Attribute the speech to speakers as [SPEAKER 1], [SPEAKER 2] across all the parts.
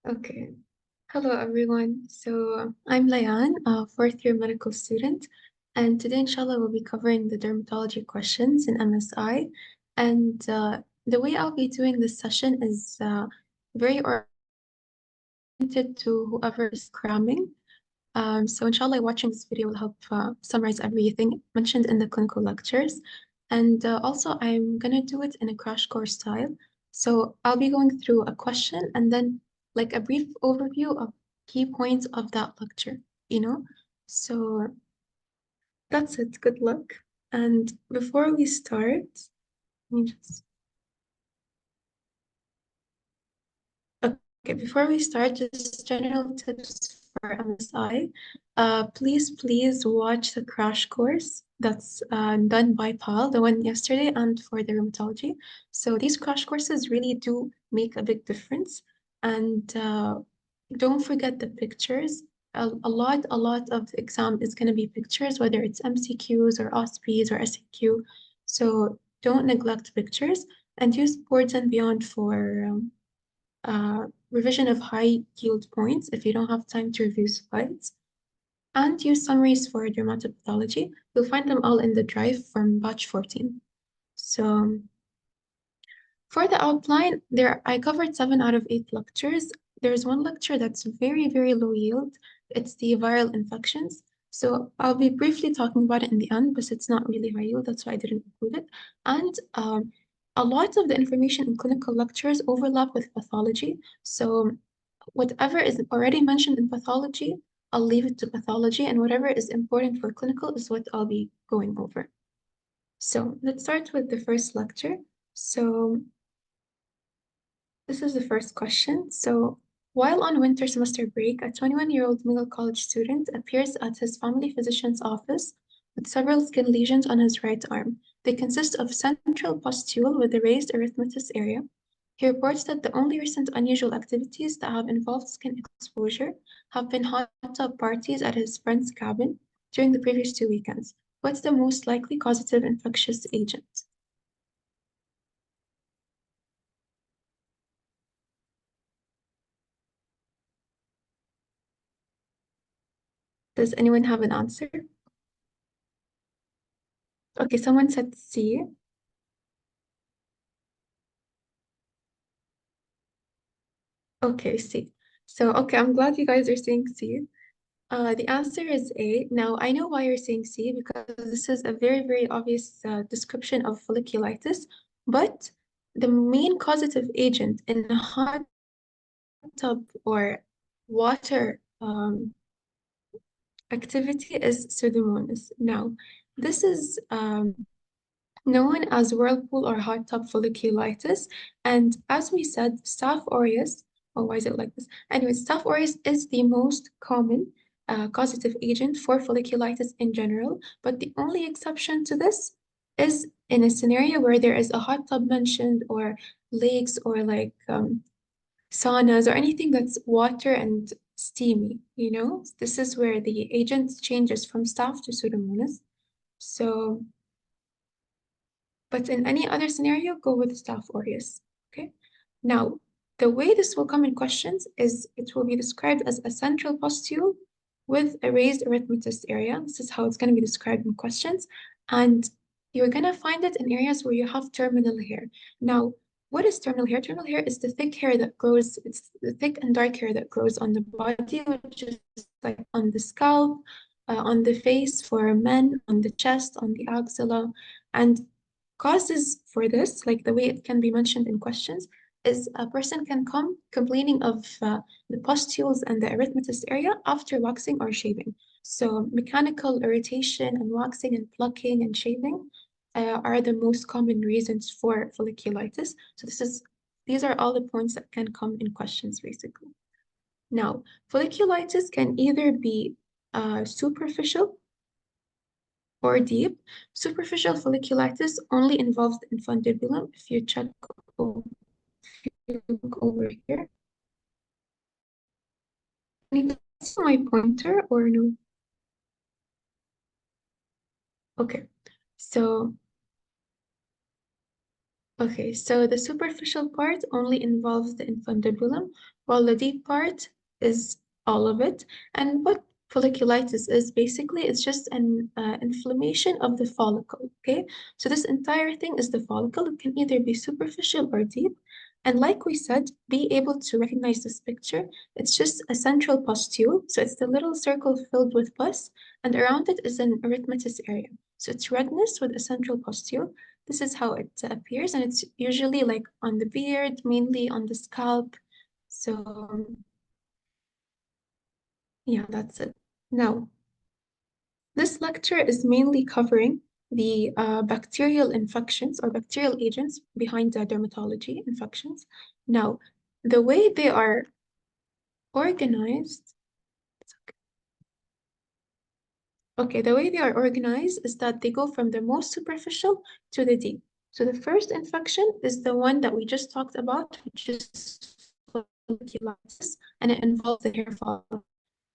[SPEAKER 1] Okay. Hello, everyone. So I'm Layan, a fourth year medical student, and today, inshallah, we'll be covering the dermatology questions in MSI. And the way I'll be doing this session is very oriented to whoever is cramming. So inshallah, watching this video will help summarize everything mentioned in the clinical lectures. And also, I'm gonna do it in a crash course style. So I'll be going through a question and then like a brief overview of key points of that lecture, you know? So that's it. Good luck. And before we start, let me just Okay, before we start, just general tips for MSI. Please watch the crash course that's done by Paul, the one yesterday, and for the rheumatology. So these crash courses really do make a big difference. And don't forget the pictures. A lot of the exam is going to be pictures, whether it's MCQs or OSPs or SAQ. So don't neglect pictures and use Boards and Beyond for revision of high yield points if you don't have time to review slides, and use summaries for dermatopathology. You'll find them all in the drive from batch 14. So for the outline, I covered 7 out of 8 lectures. There's one lecture that's very low yield. It's the viral infections. So I'll be briefly talking about it in the end, but it's not really high yield. That's why I didn't include it. And a lot of the information in clinical lectures overlap with pathology. So whatever is already mentioned in pathology, I'll leave it to pathology, and whatever is important for clinical is what I'll be going over. So let's start with the first lecture. So this is the first question. So, while on winter semester break, a 21-year-old male college student appears at his family physician's office with several skin lesions on his right arm. They consist of central pustule with a raised erythematous area. He reports that the only recent unusual activities that have involved skin exposure have been hot tub parties at his friend's cabin during the previous 2 weekends. What's the most likely causative infectious agent? Does anyone have an answer? Okay, someone said C. Okay, C. So, okay, I'm glad you guys are saying C. The answer is A. Now, I know why you're saying C because this is a very obvious description of folliculitis, but the main causative agent in a hot tub or water activity is Pseudomonas. Now, this is known as whirlpool or hot tub folliculitis. And as we said, Staph aureus, oh, why is it like this? Anyway, Staph aureus is the most common causative agent for folliculitis in general, but the only exception to this is in a scenario where there is a hot tub mentioned or lakes or like saunas or anything that's water and steamy, you know? This is where the agent changes from Staph to Pseudomonas. So but in any other scenario, go with Staph aureus. Okay. Now, the way this will come in questions is it will be described as a central pustule with a raised erythematous area. This is how it's going to be described in questions. And you're going to find it in areas where you have terminal hair. Now, what is terminal hair? Terminal hair is the thick hair that grows, it's the thick and dark hair that grows on the body, which is like on the scalp, on the face for men, on the chest, on the axilla. And causes for this, like the way it can be mentioned in questions, is a person can come complaining of the pustules and the erythematous area after waxing or shaving. So mechanical irritation and waxing and plucking and shaving are the most common reasons for folliculitis. So these are all the points that can come in questions basically. Now, folliculitis can either be superficial or deep. Superficial folliculitis only involves the infundibulum. If you look over here, can you see my pointer or no? Okay, so Okay, so the superficial part only involves the infundibulum, while the deep part is all of it. And what folliculitis is basically, it's just an inflammation of the follicle. Okay, so this entire thing is the follicle. It can either be superficial or deep. And like we said, be able to recognize this picture. It's just a central pustule. So it's the little circle filled with pus, and around it is an erythematous area. So it's redness with a central pustule. This is how it appears, and it's usually like on the beard, mainly on the scalp. So yeah, that's it. Now, this lecture is mainly covering the bacterial infections or bacterial agents behind the dermatology infections. Now, the way they are organized, okay, the way they are organized is that they go from the most superficial to the deep. So the first infection is the one that we just talked about, which is folliculitis, and it involves the hair follicle.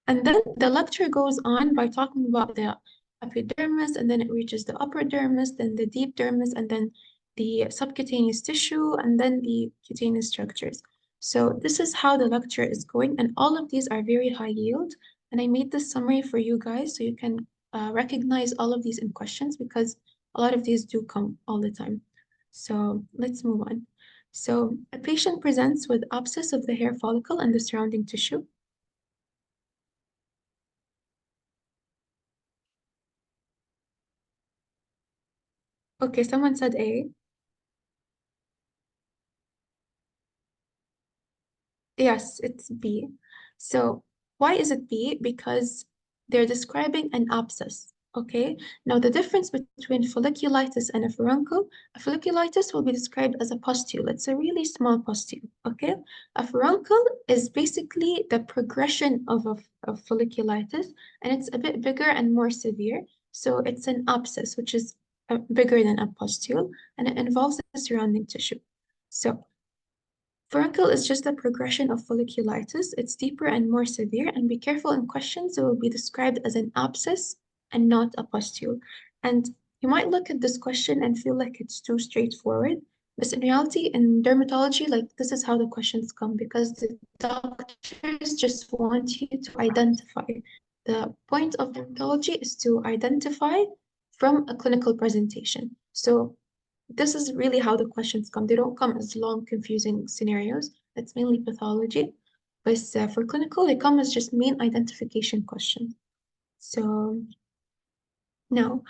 [SPEAKER 1] And then the lecture goes on by talking about the epidermis, and then it reaches the upper dermis, then the deep dermis, and then the subcutaneous tissue, and then the cutaneous structures. So this is how the lecture is going, and all of these are very high yield. And I made this summary for you guys so you can recognize all of these in questions because a lot of these do come all the time. So let's move on. So a patient presents with abscess of the hair follicle and the surrounding tissue. Okay, someone said A. Yes, it's B. So why is it B? Because they're describing an abscess. Okay. Now the difference between folliculitis and a folliculitis will be described as a pustule. It's a really small pustule. Okay. A furuncle is basically the progression of folliculitis, and it's a bit bigger and more severe. So it's an abscess, which is bigger than a pustule, and it involves the surrounding tissue. So furuncle is just a progression of folliculitis. It's deeper and more severe, and be careful in questions. It will be described as an abscess and not a pustule. And you might look at this question and feel like it's too straightforward, but in reality, in dermatology, like this is how the questions come because the doctors just want you to identify. The point of dermatology is to identify from a clinical presentation. So this is really how the questions come. They don't come as long, confusing scenarios. It's mainly pathology. But for clinical, they come as just main identification questions. So now,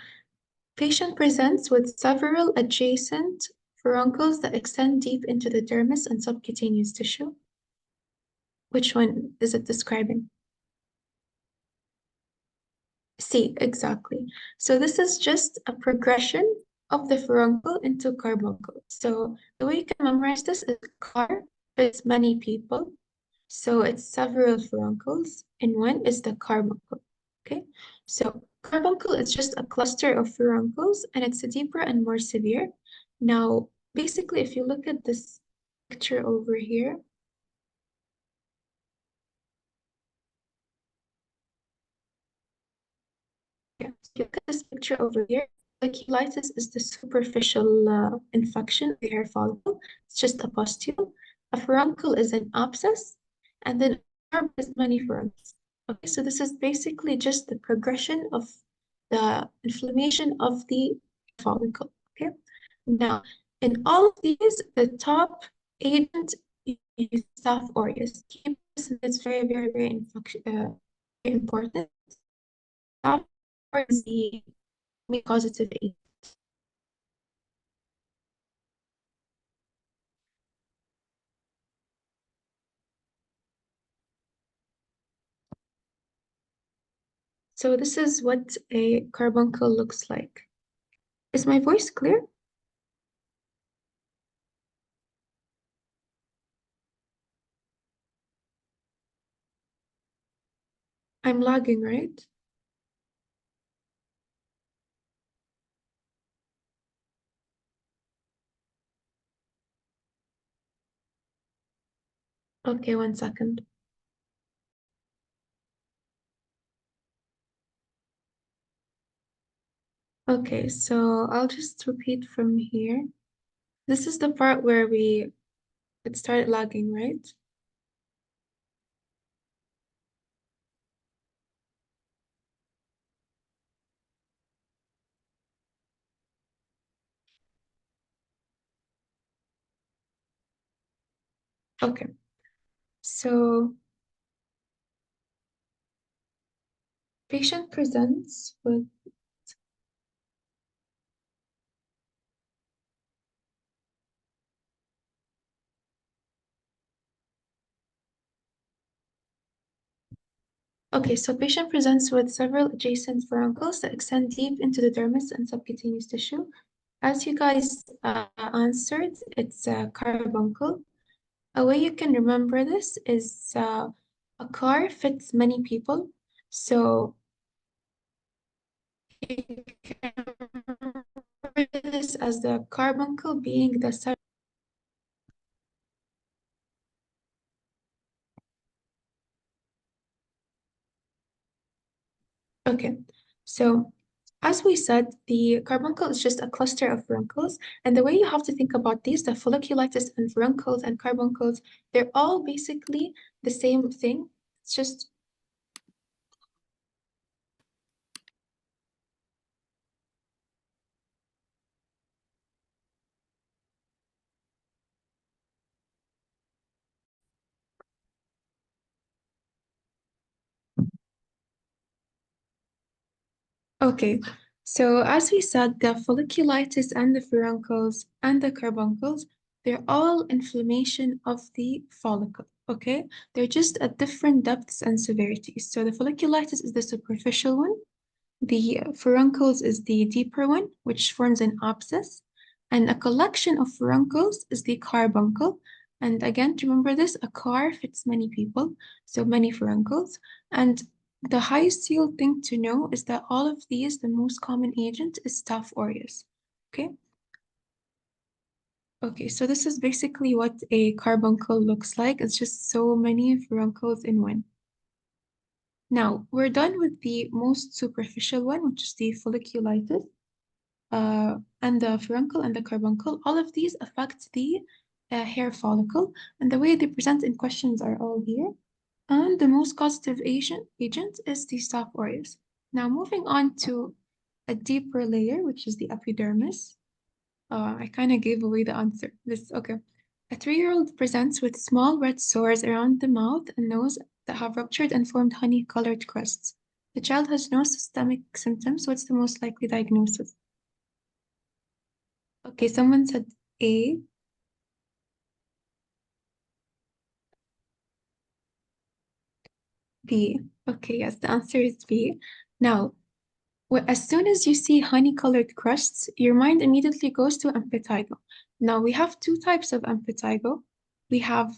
[SPEAKER 1] patient presents with several adjacent furuncles that extend deep into the dermis and subcutaneous tissue. Which one is it describing? C, exactly. So this is just a progression of the furuncle into carbuncle. So the way you can memorize this is car is many people. So it's several furuncles. In one is the carbuncle. Okay. So carbuncle is just a cluster of furuncles and it's deeper and more severe. Now, basically, if you look at this picture over here, yeah. So look at this picture over here. Folliculitis is the superficial infection of the hair follicle. It's just a pustule. A furuncle is an abscess, and then a carb is many furuncles. Okay, so this is basically just the progression of the inflammation of the follicle. Okay, now in all of these, the top agent is Staph aureus. Keep this, it's very, very, very important. Staph aureus is the causative agent. So this is what a carbuncle looks like. Is my voice clear? I'm lagging, right? Okay, 1 second. Okay, so I'll just repeat from here. This is the part where it started lagging, right? Okay. So patient presents with Okay, so patient presents with several adjacent furuncles that extend deep into the dermis and subcutaneous tissue. As you guys answered, it's a carbuncle. A way you can remember this is a car fits many people. So you can remember this as the carbuncle being the Okay, so as we said, the carbuncle is just a cluster of furuncles, and the way you have to think about these, the folliculitis and furuncles and carbuncles, they're all basically the same thing. It's just okay. So as we said, the folliculitis and the furuncles and the carbuncles, they're all inflammation of the follicle. Okay, they're just at different depths and severities. So the folliculitis is the superficial one. The furuncles is the deeper one, which forms an abscess, and a collection of furuncles is the carbuncle. And again, to remember this, a car fits many people, so many furuncles. And the highest yield thing to know is that all of these, the most common agent is Staph aureus. Okay? Okay, so this is basically what a carbuncle looks like. It's just so many furuncles in one. Now, we're done with the most superficial one, which is the folliculitis. And the furuncle and the carbuncle, all of these affect the hair follicle, and the way they present in questions are all here. And the most causative agent is the Staph aureus. Now, moving on to a deeper layer, which is the epidermis. I kind of gave away the answer. Okay. A 3-year-old presents with small red sores around the mouth and nose that have ruptured and formed honey-colored crusts. The child has no systemic symptoms. What's the most likely diagnosis? Okay, someone said A, B. Okay, yes, the answer is B. Now, as soon as you see honey-colored crusts, your mind immediately goes to impetigo. Now, we have two types of impetigo. We have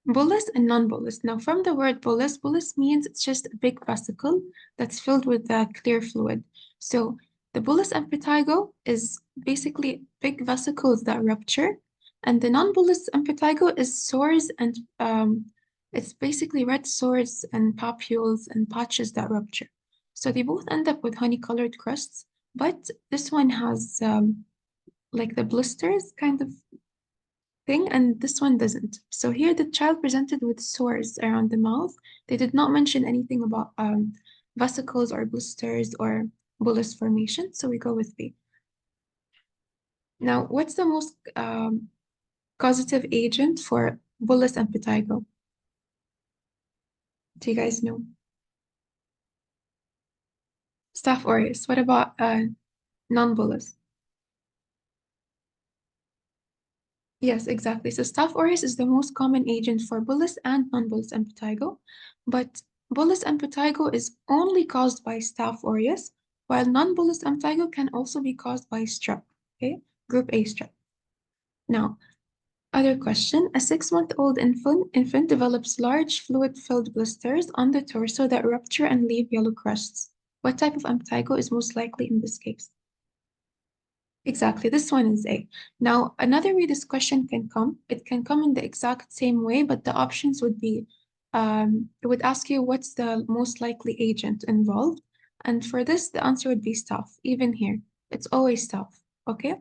[SPEAKER 1] bullous and non-bullous. Now, from the word bullous, bullous means it's just a big vesicle that's filled with clear fluid. So the bullous impetigo is basically big vesicles that rupture, and the non-bullous impetigo is sores and it's basically red sores and papules and patches that rupture. So they both end up with honey-colored crusts, but this one has like the blisters kind of thing, and this one doesn't. So here the child presented with sores around the mouth. They did not mention anything about vesicles or blisters or bullous formation, so we go with B. Now, what's the most causative agent for bullous impetigo? Do you guys know? Staph aureus. What about non-bullous? Yes, exactly. So Staph aureus is the most common agent for bullous and non-bullous impetigo, but bullous impetigo is only caused by Staph aureus, while non-bullous impetigo can also be caused by strep, okay? Group A strep. Now, other question. A 6-month-old infant develops large fluid-filled blisters on the torso that rupture and leave yellow crusts. What type of impetigo is most likely in this case? Exactly, this one is A. Now, another way this question can come, it can come in the exact same way, but the options would be, it would ask you what's the most likely agent involved. And for this, the answer would be staph, even here. It's always staph, okay?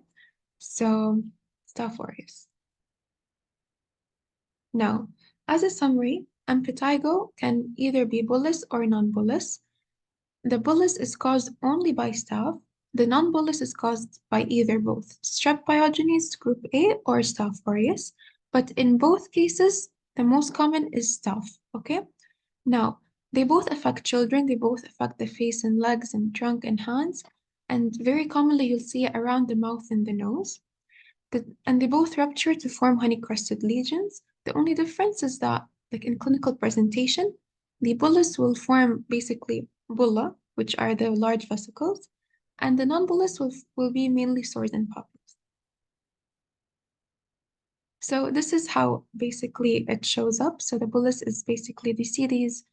[SPEAKER 1] So Staph aureus. Now, as a summary, impetigo can either be bullous or non-bullous. The bullous is caused only by staph. The non-bullous is caused by either both strep pyogenes group A or staph aureus. But in both cases, the most common is staph, okay? Now, they both affect children. They both affect the face and legs and trunk and hands. And very commonly, you'll see it around the mouth and the nose. And they both rupture to form honey-crusted lesions. The only difference is that, like in clinical presentation, the bullous will form basically bulla, which are the large vesicles, and the non-bullous will be mainly sores and pustules. So this is how basically it shows up. So the bullous is basically, you see these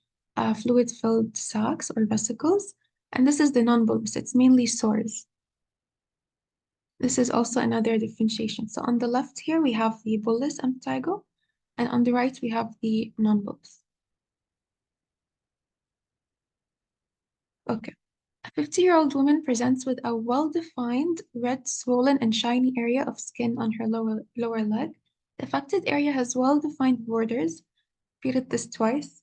[SPEAKER 1] fluid-filled sacs or vesicles, and this is the non-bullous. It's mainly sores. This is also another differentiation. So on the left here, we have the bullous impetigo, and on the right, we have the non-bullous. Okay. A 50-year-old woman presents with a well-defined red, swollen, and shiny area of skin on her lower leg. The affected area has well-defined borders. Repeated this twice.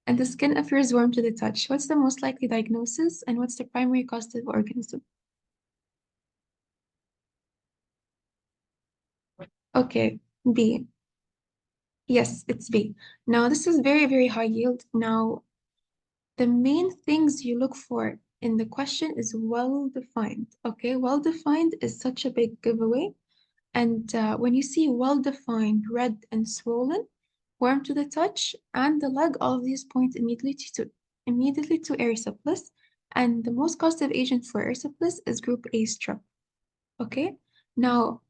[SPEAKER 1] And the skin appears warm to the touch. What's the most likely diagnosis, and what's the primary causative organism? Okay, B. Yes, it's B. Now, this is very, very high yield. Now, the main things you look for in the question is well-defined. Okay, well-defined is such a big giveaway. And when you see well-defined, red and swollen, warm to the touch, and the leg, all of these point immediately to erysipelas. And the most causative agent for erysipelas is group A strep. Okay, now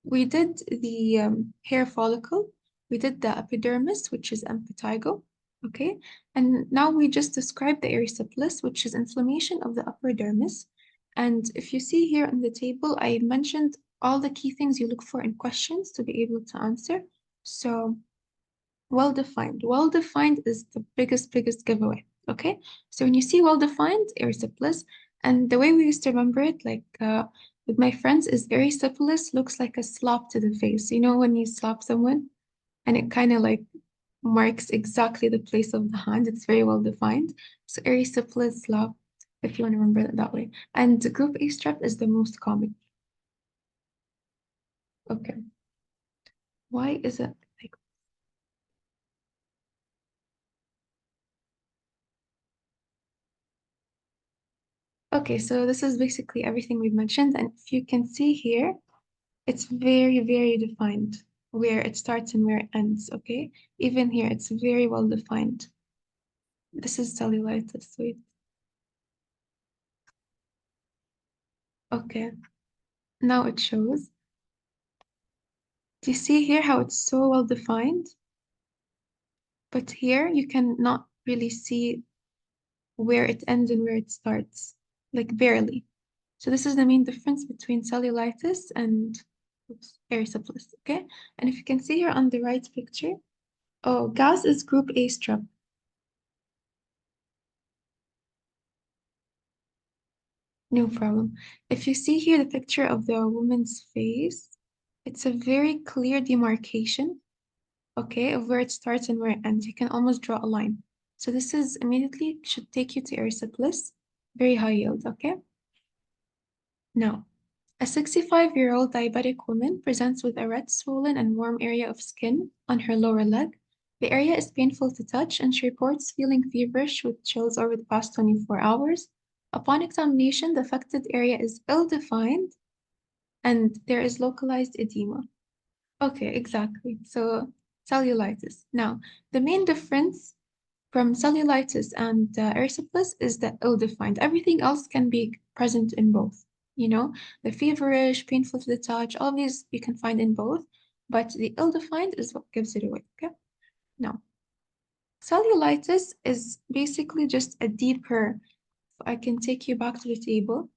[SPEAKER 1] we did the hair follicle, we did the epidermis, which is impetigo, okay? And now we just described the erysipelas, which is inflammation of the upper dermis. And if you see here in the table, I mentioned all the key things you look for in questions to be able to answer. So well-defined. Well-defined is the biggest giveaway, okay? So when you see well-defined, erysipelas, and the way we used to remember it, like with my friends, is erysipelas looks like a slap to the face. You know when you slap someone and it kind of like marks exactly the place of the hand, it's very well-defined. So erysipelas slap, if you want to remember it that way. And group A strep is the most common. Okay. Why is it like okay, so this is basically everything we've mentioned. And if you can see here, it's very, very defined where it starts and where it ends, okay? Even here, it's very well defined. This is cellulitis, wait. Okay, now it shows. Do you see here how it's so well defined? But here you can not really see where it ends and where it starts, like barely. So this is the main difference between cellulitis and oops, erysipelas, okay? And if you can see here on the right picture, oh, gas is group A strep. No problem. If you see here the picture of the woman's face, it's a very clear demarcation, okay, of where it starts and where it ends. You can almost draw a line. So this is immediately should take you to erysipelas, very high yield, okay? Now, a 65-year-old diabetic woman presents with a red, swollen, and warm area of skin on her lower leg. The area is painful to touch, and she reports feeling feverish with chills over the past 24 hours. Upon examination, the affected area is ill-defined and there is localized edema. Okay, exactly. So cellulitis. Now, the main difference from cellulitis and erysipelas is the ill-defined. Everything else can be present in both. You know, the feverish, painful to the touch, all these you can find in both, but the ill-defined is what gives it away. Okay. Now, cellulitis is basically just a deeper. I can take you back to the table.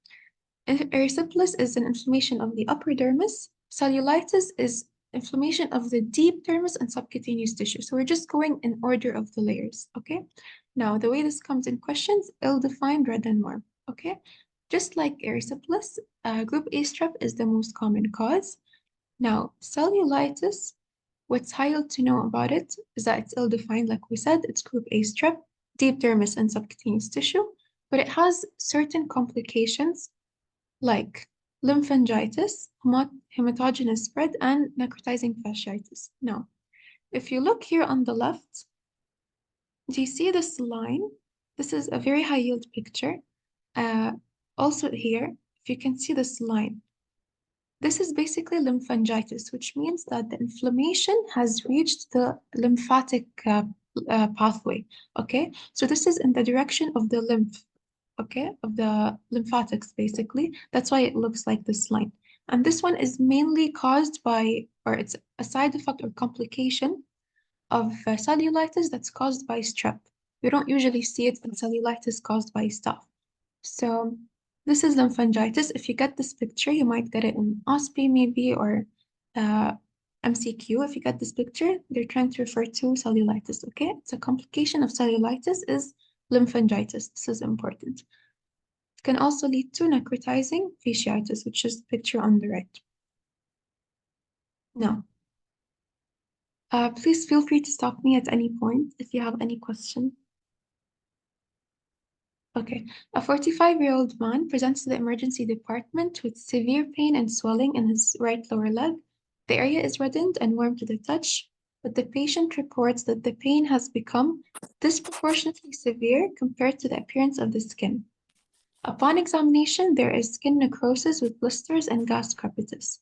[SPEAKER 1] Erysipelas is an inflammation of the upper dermis. Cellulitis is inflammation of the deep dermis and subcutaneous tissue. So we're just going in order of the layers, okay? Now, the way this comes in questions, ill-defined, red and warm, okay? Just like erysipelas, group A strep is the most common cause. Now, cellulitis, what's highlighted to know about it is that it's ill-defined, like we said, it's group A strep, deep dermis and subcutaneous tissue, but it has certain complications like lymphangitis, hematogenous spread, and necrotizing fasciitis. Now, if you look here on the left, do you see this line? This is a very high yield picture. Uh, Also here, if you can see this line, this is basically lymphangitis, which means that the inflammation has reached the lymphatic pathway. Okay, so this is in the direction of the lymph, okay, of the lymphatics, basically. That's why it looks like this line. And this one is mainly caused by, or it's a side effect or complication of cellulitis that's caused by strep. We don't usually see it in cellulitis caused by staph. So this is lymphangitis. If you get this picture, you might get it in OSPE maybe or uh, MCQ. If you get this picture, they're trying to refer to cellulitis, okay? It's a complication of cellulitis is lymphangitis. This is important. It can also lead to necrotizing fasciitis, which is the picture on the right. Now, please feel free to stop me at any point if you have any question. Okay, a 45-year-old man presents to the emergency department with severe pain and swelling in his right lower leg. The area is reddened and warm to the touch, but the patient reports that the pain has become disproportionately severe compared to the appearance of the skin. Upon examination, there is skin necrosis with blisters and gas crepitus.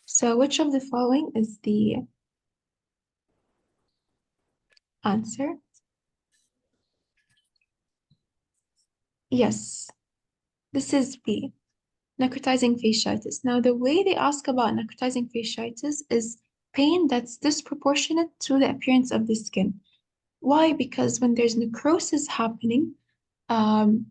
[SPEAKER 1] So which of the following is the answer? Yes, this is B. Necrotizing fasciitis. Now, the way they ask about necrotizing fasciitis is pain that's disproportionate to the appearance of the skin. Why? Because when there's necrosis happening, um,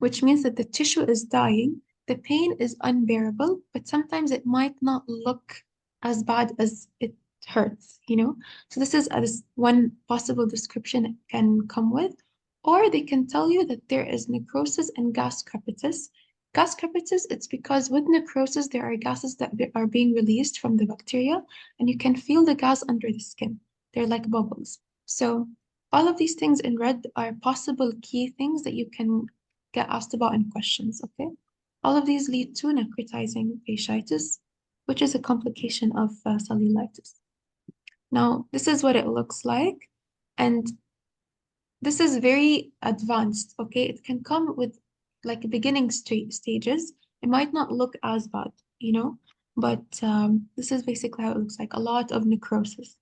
[SPEAKER 1] which means that the tissue is dying, the pain is unbearable, but sometimes it might not look as bad as it hurts, you know? So this is as one possible description it can come with. Or they can tell you that there is necrosis and gas crepitus. Gas crepitus, it's because with necrosis, there are gases that are being released from the bacteria, and you can feel the gas under the skin. They're like bubbles. So all of these things in red are possible key things that you can get asked about in questions, okay? All of these lead to necrotizing fasciitis, which is a complication of cellulitis. Now, this is what it looks like, and this is very advanced, okay? It can come with like beginning stages. It might not look as bad, you know, but this is basically how it looks like, a lot of necrosis.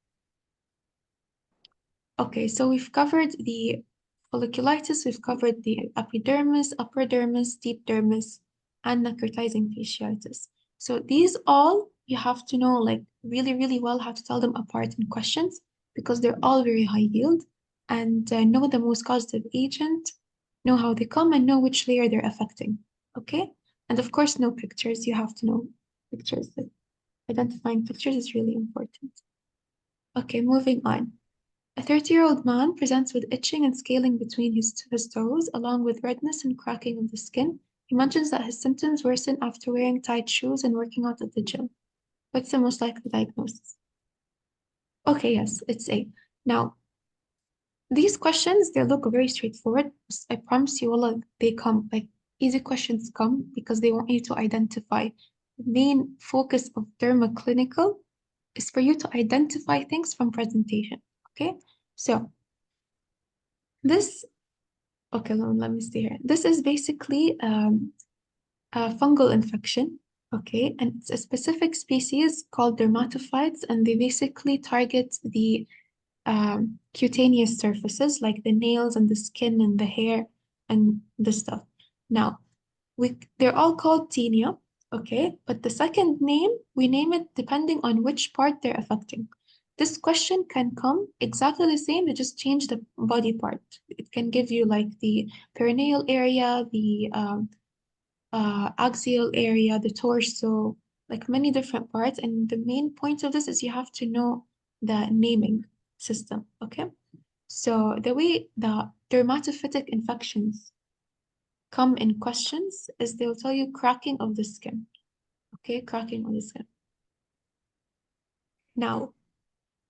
[SPEAKER 1] Okay, so we've covered the folliculitis, we've covered the epidermis, upper dermis, deep dermis, and necrotizing fasciitis. So these all you have to know like really, really well how to tell them apart in questions because they're all very high yield and know the most causative agent, know how they come, and know which layer they're affecting. Okay? And of course, know pictures. You have to know pictures. Identifying pictures is really important. Okay, moving on. A 30-year-old man presents with itching and scaling between his toes, along with redness and cracking of the skin. He mentions that his symptoms worsen after wearing tight shoes and working out at the gym. What's the most likely diagnosis? Okay, yes, it's A. Now, these questions, they look very straightforward. I promise you, all they come, like easy questions come because they want you to identify. The main focus of dermaclinical is for you to identify things from presentation, okay? So this okay, let me see here. This is basically a fungal infection, okay? And it's a specific species called dermatophytes, and they basically target the cutaneous surfaces like the nails and the skin and the hair and the stuff. Now, they're all called tinea, okay? But the second name, we name it depending on which part they're affecting. This question can come exactly the same, they just change the body part. It can give you like the perineal area, the axial area, the torso, like many different parts. And the main point of this is you have to know the naming system, okay? So the way the dermatophytic infections come in questions is they'll tell you cracking of the skin, okay? Cracking of the skin. Now,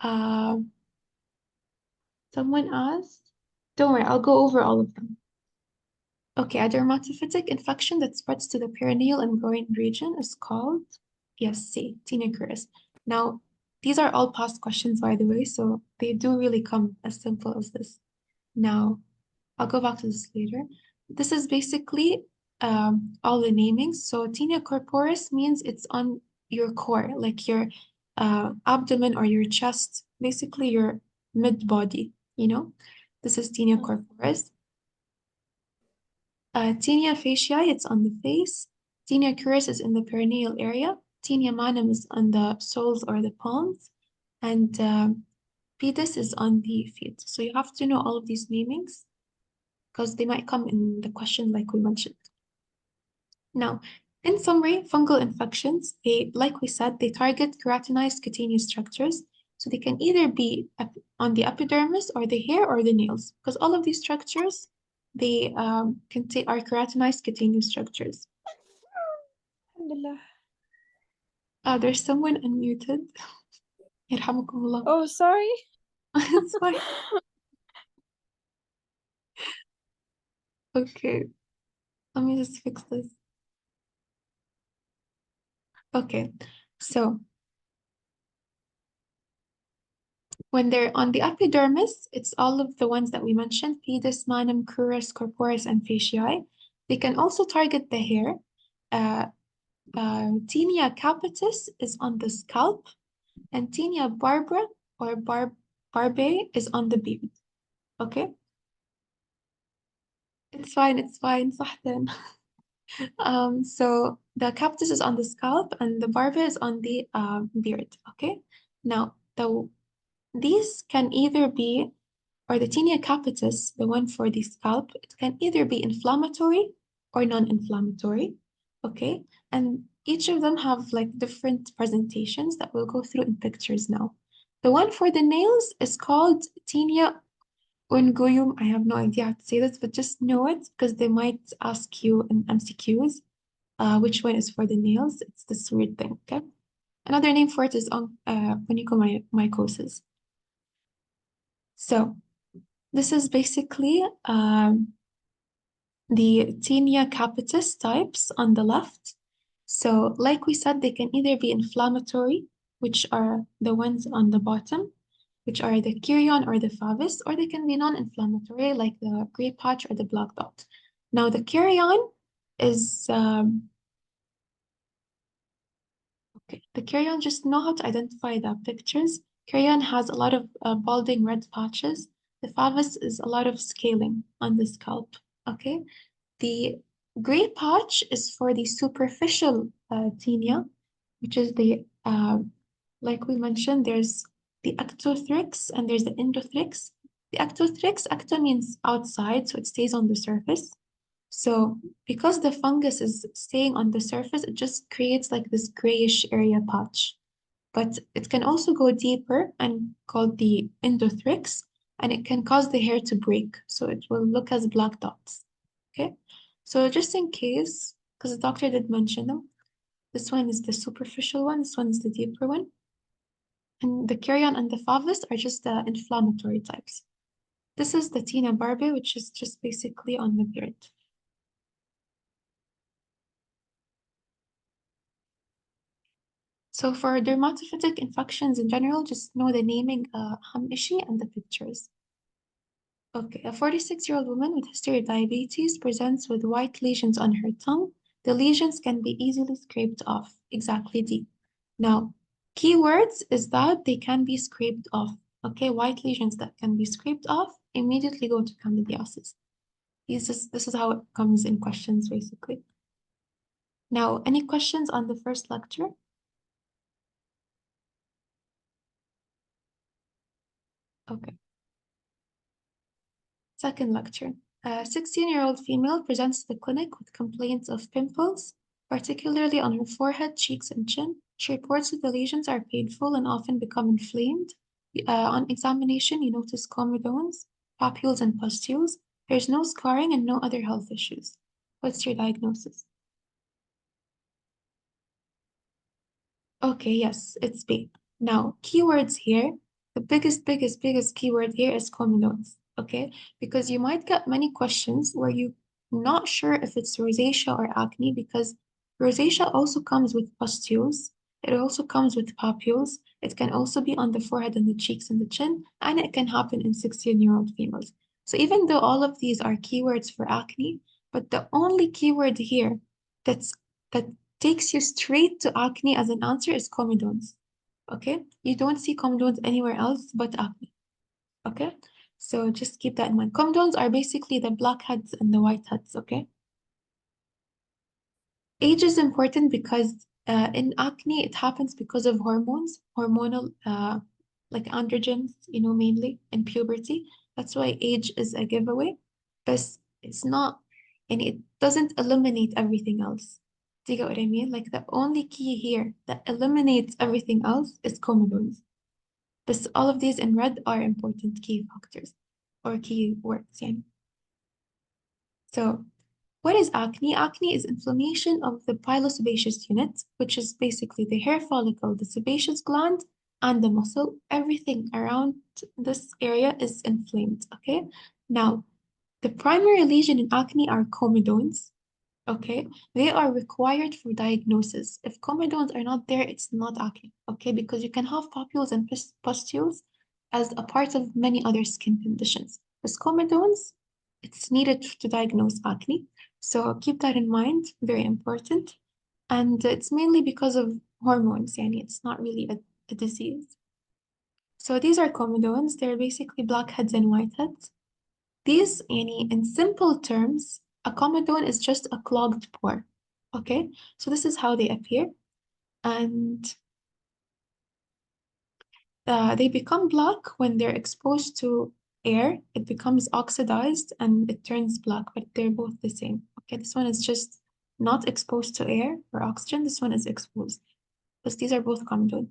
[SPEAKER 1] uh, someone asked, don't worry, I'll go over all of them. Okay, a dermatophytic infection that spreads to the perineal and groin region is called, yes, C, tinea curis. Now, these are all past questions, by the way, so they do really come as simple as this. Now, I'll go back to this later. This is basically all the namings. So tinea corporis means it's on your core, like your abdomen or your chest, basically your mid-body, you know? This is tinea corporis. Tinea faciae, it's on the face. Tinea curis is in the perineal area. Tinea manum is on the soles or the palms. And pedis is on the feet. So you have to know all of these namings because they might come in the question like we mentioned. Now, in summary, fungal infections, like we said, they target keratinized cutaneous structures. So they can either be on the epidermis or the hair or the nails, because all of these structures, they are keratinized cutaneous structures.
[SPEAKER 2] Alhamdulillah.
[SPEAKER 1] There's someone unmuted. Yarhamukumullah.
[SPEAKER 2] Oh, sorry.
[SPEAKER 1] It's fine. Okay, let me just fix this. Okay, so when they're on the epidermis, it's all of the ones that we mentioned, pedis, manum, crurus, corporis, and fasciae. They can also target the hair. Tinea capitis is on the scalp, and tinea barbara or barbae is on the beard. Okay? It's fine, صحتين. So the capitis is on the scalp and the barbae is on the beard. Okay? Now, these can either be or the tinea capitis, the one for the scalp, it can either be inflammatory or non-inflammatory, okay? And each of them have like different presentations that we'll go through in pictures now. The one for the nails is called tinea unguium. I have no idea how to say this, but just know it because they might ask you in MCQs which one is for the nails. It's this weird thing, okay? Another name for it is onychomycosis. So this is basically the tinea capitis types on the left. So, like we said, they can either be inflammatory, which are the ones on the bottom, which are the chirion or the favus, or they can be non-inflammatory, like the gray patch or the black dot. Now, the chirion is okay. The chirion, just know how to identify the pictures. Chirion has a lot of balding red patches. The favus is a lot of scaling on the scalp. Okay. The gray patch is for the superficial tinea, which is like we mentioned, there's the ectothrix and there's the endothrix. The ectothrix, ecto means outside, so it stays on the surface. So because the fungus is staying on the surface, it just creates like this grayish area patch. But it can also go deeper and called the endothrix, and it can cause the hair to break. So it will look as black dots. Okay. So just in case, because the doctor did mention them, this one is the superficial one, this one is the deeper one. And the chirion and the favus are just the inflammatory types. This is the tinea barbae, which is just basically on the beard. So for dermatophytic infections in general, just know the naming Hamishi and the pictures. Okay, a 46-year-old woman with history of diabetes presents with white lesions on her tongue. The lesions can be easily scraped off. Exactly, D. Now, keywords is that they can be scraped off. Okay, white lesions that can be scraped off, immediately go to candidiasis. This is how it comes in questions, basically. Now, any questions on the first lecture? Okay. Second lecture. A 16-year-old female presents to the clinic with complaints of pimples, particularly on her forehead, cheeks, and chin. She reports that the lesions are painful and often become inflamed. On examination, you notice comedones, papules, and pustules. There's no scarring and no other health issues. What's your diagnosis? Okay, yes, it's B. Now, keywords here, the biggest keyword here is comedones, okay? Because you might get many questions where you're not sure if it's rosacea or acne, because rosacea also comes with pustules. It also comes with papules. It can also be on the forehead and the cheeks and the chin, and it can happen in 16-year-old females. So even though all of these are keywords for acne, but the only keyword here that's that takes you straight to acne as an answer is comedones. Okay? You don't see comedones anywhere else but acne. Okay? So just keep that in mind. Comedones are basically the blackheads and the whiteheads, okay? Age is important because in acne, it happens because of hormones, hormonal, like androgens, mainly in puberty. That's why age is a giveaway, but it's not, and it doesn't eliminate everything else. Do you get what I mean? Like the only key here that eliminates everything else is comedones. But all of these in red are important key factors or key words. يعني. So, what is acne? Acne is inflammation of the pilosebaceous unit, which is basically the hair follicle, the sebaceous gland, and the muscle. Everything around this area is inflamed. Okay. Now, the primary lesion in acne are comedones. Okay, they are required for diagnosis. If comedones are not there, it's not acne. Okay, because you can have papules and pustules as a part of many other skin conditions. But comedones, it's needed to diagnose acne. So keep that in mind, very important. And it's mainly because of hormones, yani it's not really a disease. So these are comedones. They're basically blackheads and whiteheads. These, يعني, in simple terms, a comedone is just a clogged pore. Okay, so this is how they appear, and they become black when they're exposed to air. It becomes oxidized and it turns black, but they're both the same. Okay, this one is just not exposed to air or oxygen. This one is exposed, because these are both comedones.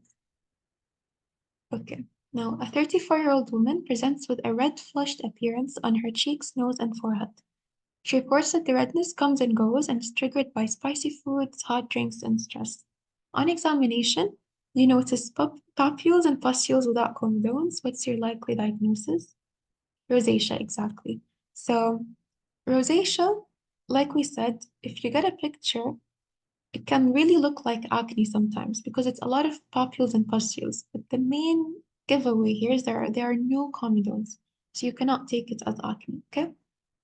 [SPEAKER 1] Okay. Now, a 34-year-old woman presents with a red flushed appearance on her cheeks, nose, and forehead. She reports that the redness comes and goes and is triggered by spicy foods, hot drinks, and stress. On examination, you notice papules and pustules without comedones. What's your likely diagnosis? Rosacea, exactly. So, rosacea, like we said, if you get a picture, it can really look like acne sometimes because it's a lot of papules and pustules. But the main giveaway here is there are no comedones, so you cannot take it as acne, okay?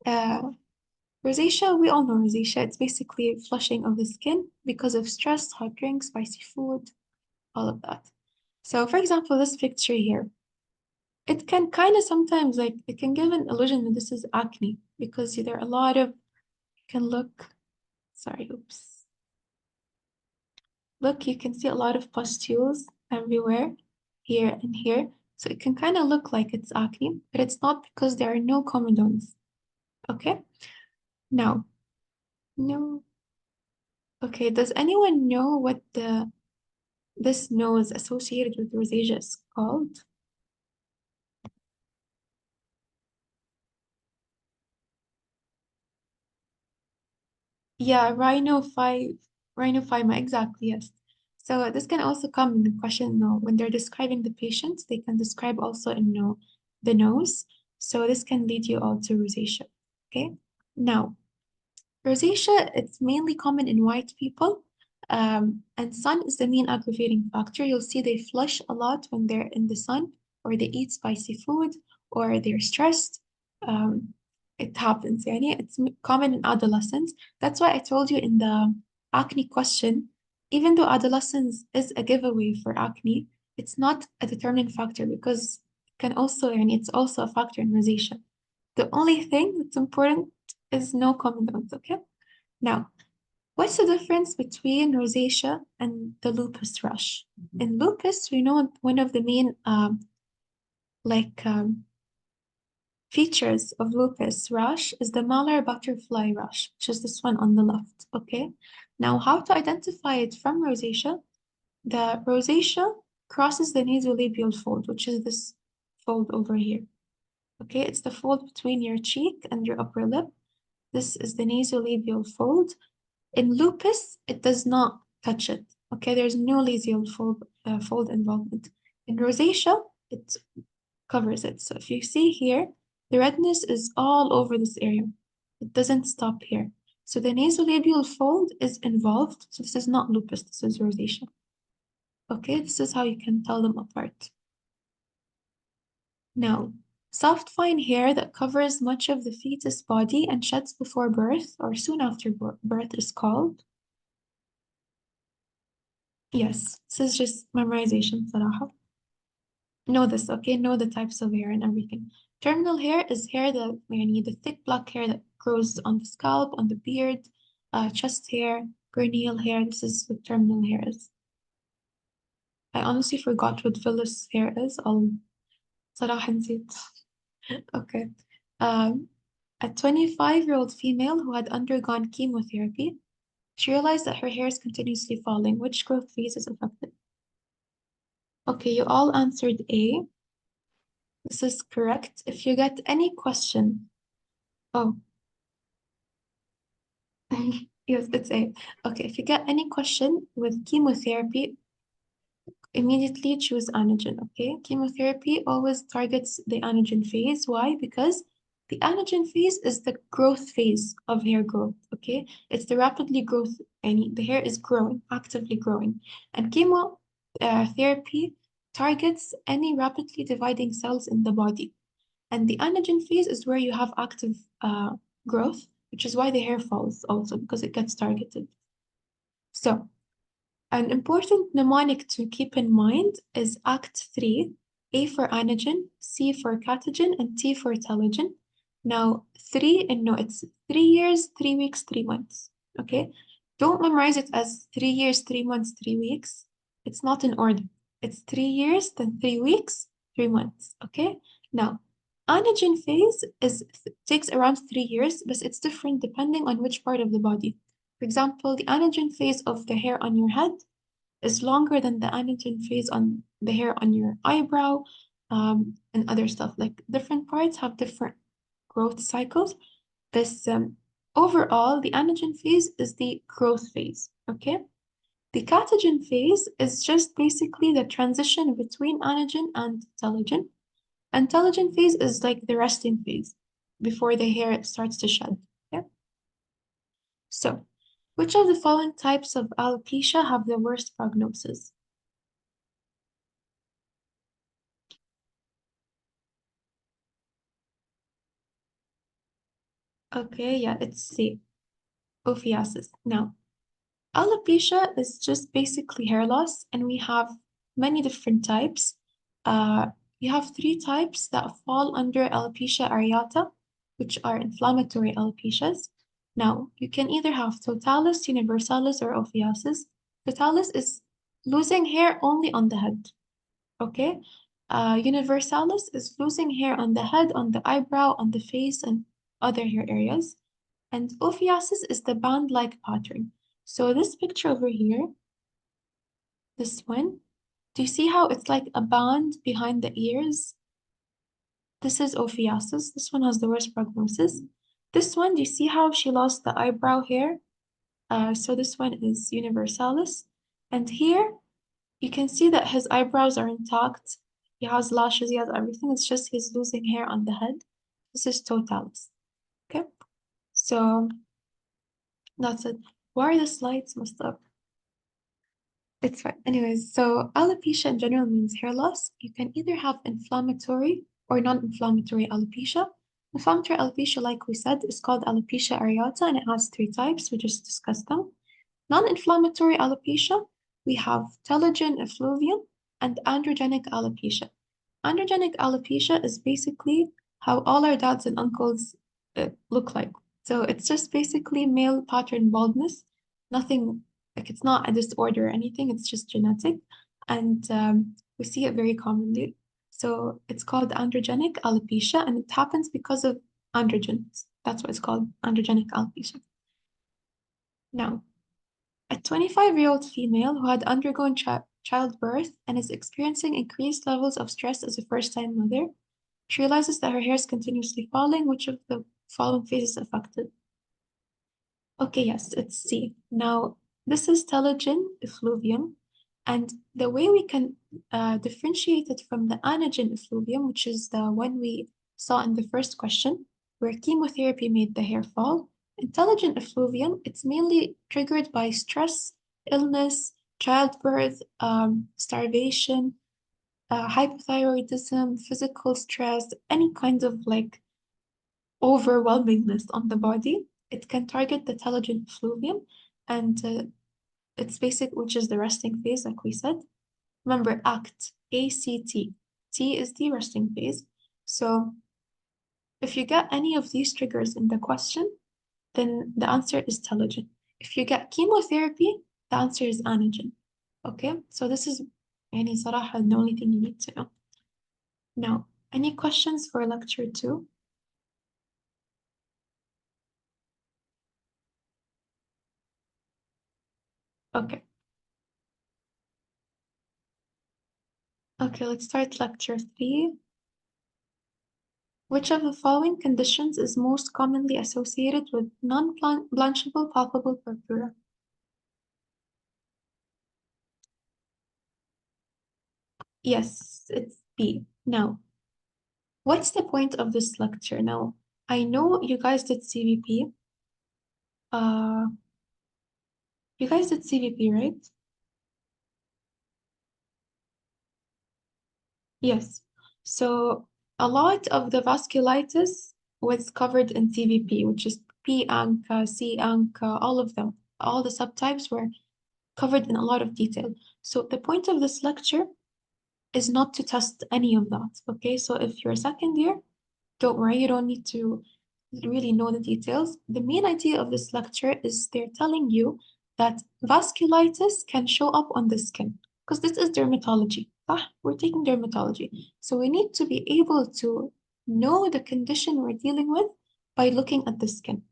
[SPEAKER 1] Uh, Rosacea, we all know rosacea. It's basically flushing of the skin because of stress, hot drinks, spicy food, all of that. So, for example, this picture here, it can kind of sometimes like it can give an illusion that this is acne because there are a lot of, you can look, sorry, oops. Look, you can see a lot of pustules everywhere, here and here. So it can kind of look like it's acne, but it's not because there are no comedones. Okay? Now, no. Okay, does anyone know what this nose associated with rosacea is called? Yeah, rhinophyma, exactly, yes. So this can also come in the question, when they're describing the patients, they can describe also in the nose. So this can lead you all to rosacea. Okay. Now, rosacea, it's mainly common in white people, and sun is the main aggravating factor. You'll see they flush a lot when they're in the sun, or they eat spicy food, or they're stressed. Um, it happens, يعني. It's common in adolescents. That's why I told you in the acne question, even though adolescence is a giveaway for acne, it's not a determining factor because it can also, يعني, it's also a factor in rosacea. The only thing that's important is no comedones, okay? Now, what's the difference between rosacea and the lupus rash? In lupus, we know one of the main like features of lupus rash is the malar butterfly rash, which is this one on the left, okay? Now, how to identify it from rosacea? The rosacea crosses the nasolabial fold, which is this fold over here. Okay, it's the fold between your cheek and your upper lip. This is the nasolabial fold. In lupus, it does not touch it. Okay, there's no labial fold involvement. In rosacea, it covers it. So if you see here, the redness is all over this area. It doesn't stop here. So the nasolabial fold is involved. So this is not lupus, this is rosacea. Okay, this is how you can tell them apart. Now, soft fine hair that covers much of the fetus body and sheds before birth or soon after birth is called. Yes, this is just memorization, صراحة. Know this, okay? Know the types of hair and everything. Terminal hair is hair that, يعني, the thick black hair that grows on the scalp, on the beard, chest hair, perineal hair. This is what terminal hair is. I honestly forgot what villous hair is. صراحة نسيت. Okay. A 25-year-old female who had undergone chemotherapy, she realized that her hair is continuously falling. Which growth phase is affected? Okay, you all answered A. This is correct. If you get any question, oh, yes, it's A. Okay, if you get any question with chemotherapy, immediately choose anagen, okay? Chemotherapy always targets the anagen phase. Why? Because the anagen phase is the growth phase of hair growth, okay? It's the rapidly growth, and the hair is growing, actively growing. And chemo therapy targets any rapidly dividing cells in the body. And the anagen phase is where you have active growth, which is why the hair falls also, because it gets targeted. So, an important mnemonic to keep in mind is Act 3, A for anagen, C for catagen, and T for telogen. Now, it's 3 years, 3 weeks, 3 months, okay? Don't memorize it as 3 years, 3 months, 3 weeks. It's not in order. It's 3 years, then 3 weeks, 3 months, okay? Now, anagen phase takes around 3 years, but it's different depending on which part of the body. For example, the anagen phase of the hair on your head is longer than the anagen phase on the hair on your eyebrow, and other stuff. Like different parts have different growth cycles. This overall, the anagen phase is the growth phase. Okay. The catagen phase is just basically the transition between anagen and telogen. And telogen phase is like the resting phase before the hair starts to shed. Okay. So, which of the following types of alopecia have the worst prognosis? Okay, yeah, it's C, Psoriasis. Now, alopecia is just basically hair loss, and we have many different types. We have three types that fall under alopecia areata, which are inflammatory alopecias. Now, you can either have totalis, universalis, or ophiasis. Totalis is losing hair only on the head, okay? Universalis is losing hair on the head, on the eyebrow, on the face, and other hair areas. And ophiasis is the band-like pattern. So this picture over here, this one, do you see how it's like a band behind the ears? This is ophiasis. This one has the worst prognosis. This one, do you see how she lost the eyebrow hair? So this one is universalis. And here, you can see that his eyebrows are intact. He has lashes, he has everything. It's just he's losing hair on the head. This is totalis. Okay? So that's it. Why are the slides messed up? It's fine. Anyways, so alopecia in general means hair loss. You can either have inflammatory or non-inflammatory alopecia. Inflammatory alopecia, like we said, is called alopecia areata, and it has three types. We just discussed them. Non-inflammatory alopecia, we have telogen effluvium and androgenic alopecia. Androgenic alopecia is basically how all our dads and uncles look like. So it's just basically male pattern baldness, nothing like it's not a disorder or anything, it's just genetic. And we see it very commonly. So it's called androgenic alopecia, and it happens because of androgens. That's what it's called, androgenic alopecia. Now, a 25-year-old female who had undergone childbirth and is experiencing increased levels of stress as a first-time mother, she realizes that her hair is continuously falling. Which of the following phases affected? Okay, yes, it's C. Now, this is telogen effluvium. And the way we can differentiate it from the anagen effluvium, which is the one we saw in the first question, where chemotherapy made the hair fall, intelligent effluvium, it's mainly triggered by stress, illness, childbirth, starvation, hypothyroidism, physical stress, any kind of like overwhelmingness on the body. It can target the telogen effluvium, and it's basic, which is the resting phase, like we said. Remember, ACT, ACT. T is the resting phase. So if you get any of these triggers in the question, then the answer is telogen. If you get chemotherapy, the answer is anagen. Okay, so this is يعني صراحة the only thing you need to know. Now, any questions for lecture 2? Okay. Okay, let's start lecture 3. Which of the following conditions is most commonly associated with non-blanchable palpable purpura? Yes, it's B. Now, what's the point of this lecture? Now, I know you guys did CVP. You guys did CVP, right? Yes. So a lot of the vasculitis was covered in CVP, which is P ANCA, C ANCA, all of them. All the subtypes were covered in a lot of detail. So the point of this lecture is not to test any of that, okay? So if you're a second year, don't worry, you don't need to really know the details. The main idea of this lecture is they're telling you that vasculitis can show up on the skin because this is dermatology. We're taking dermatology. So we need to be able to know the condition we're dealing with by looking at the skin.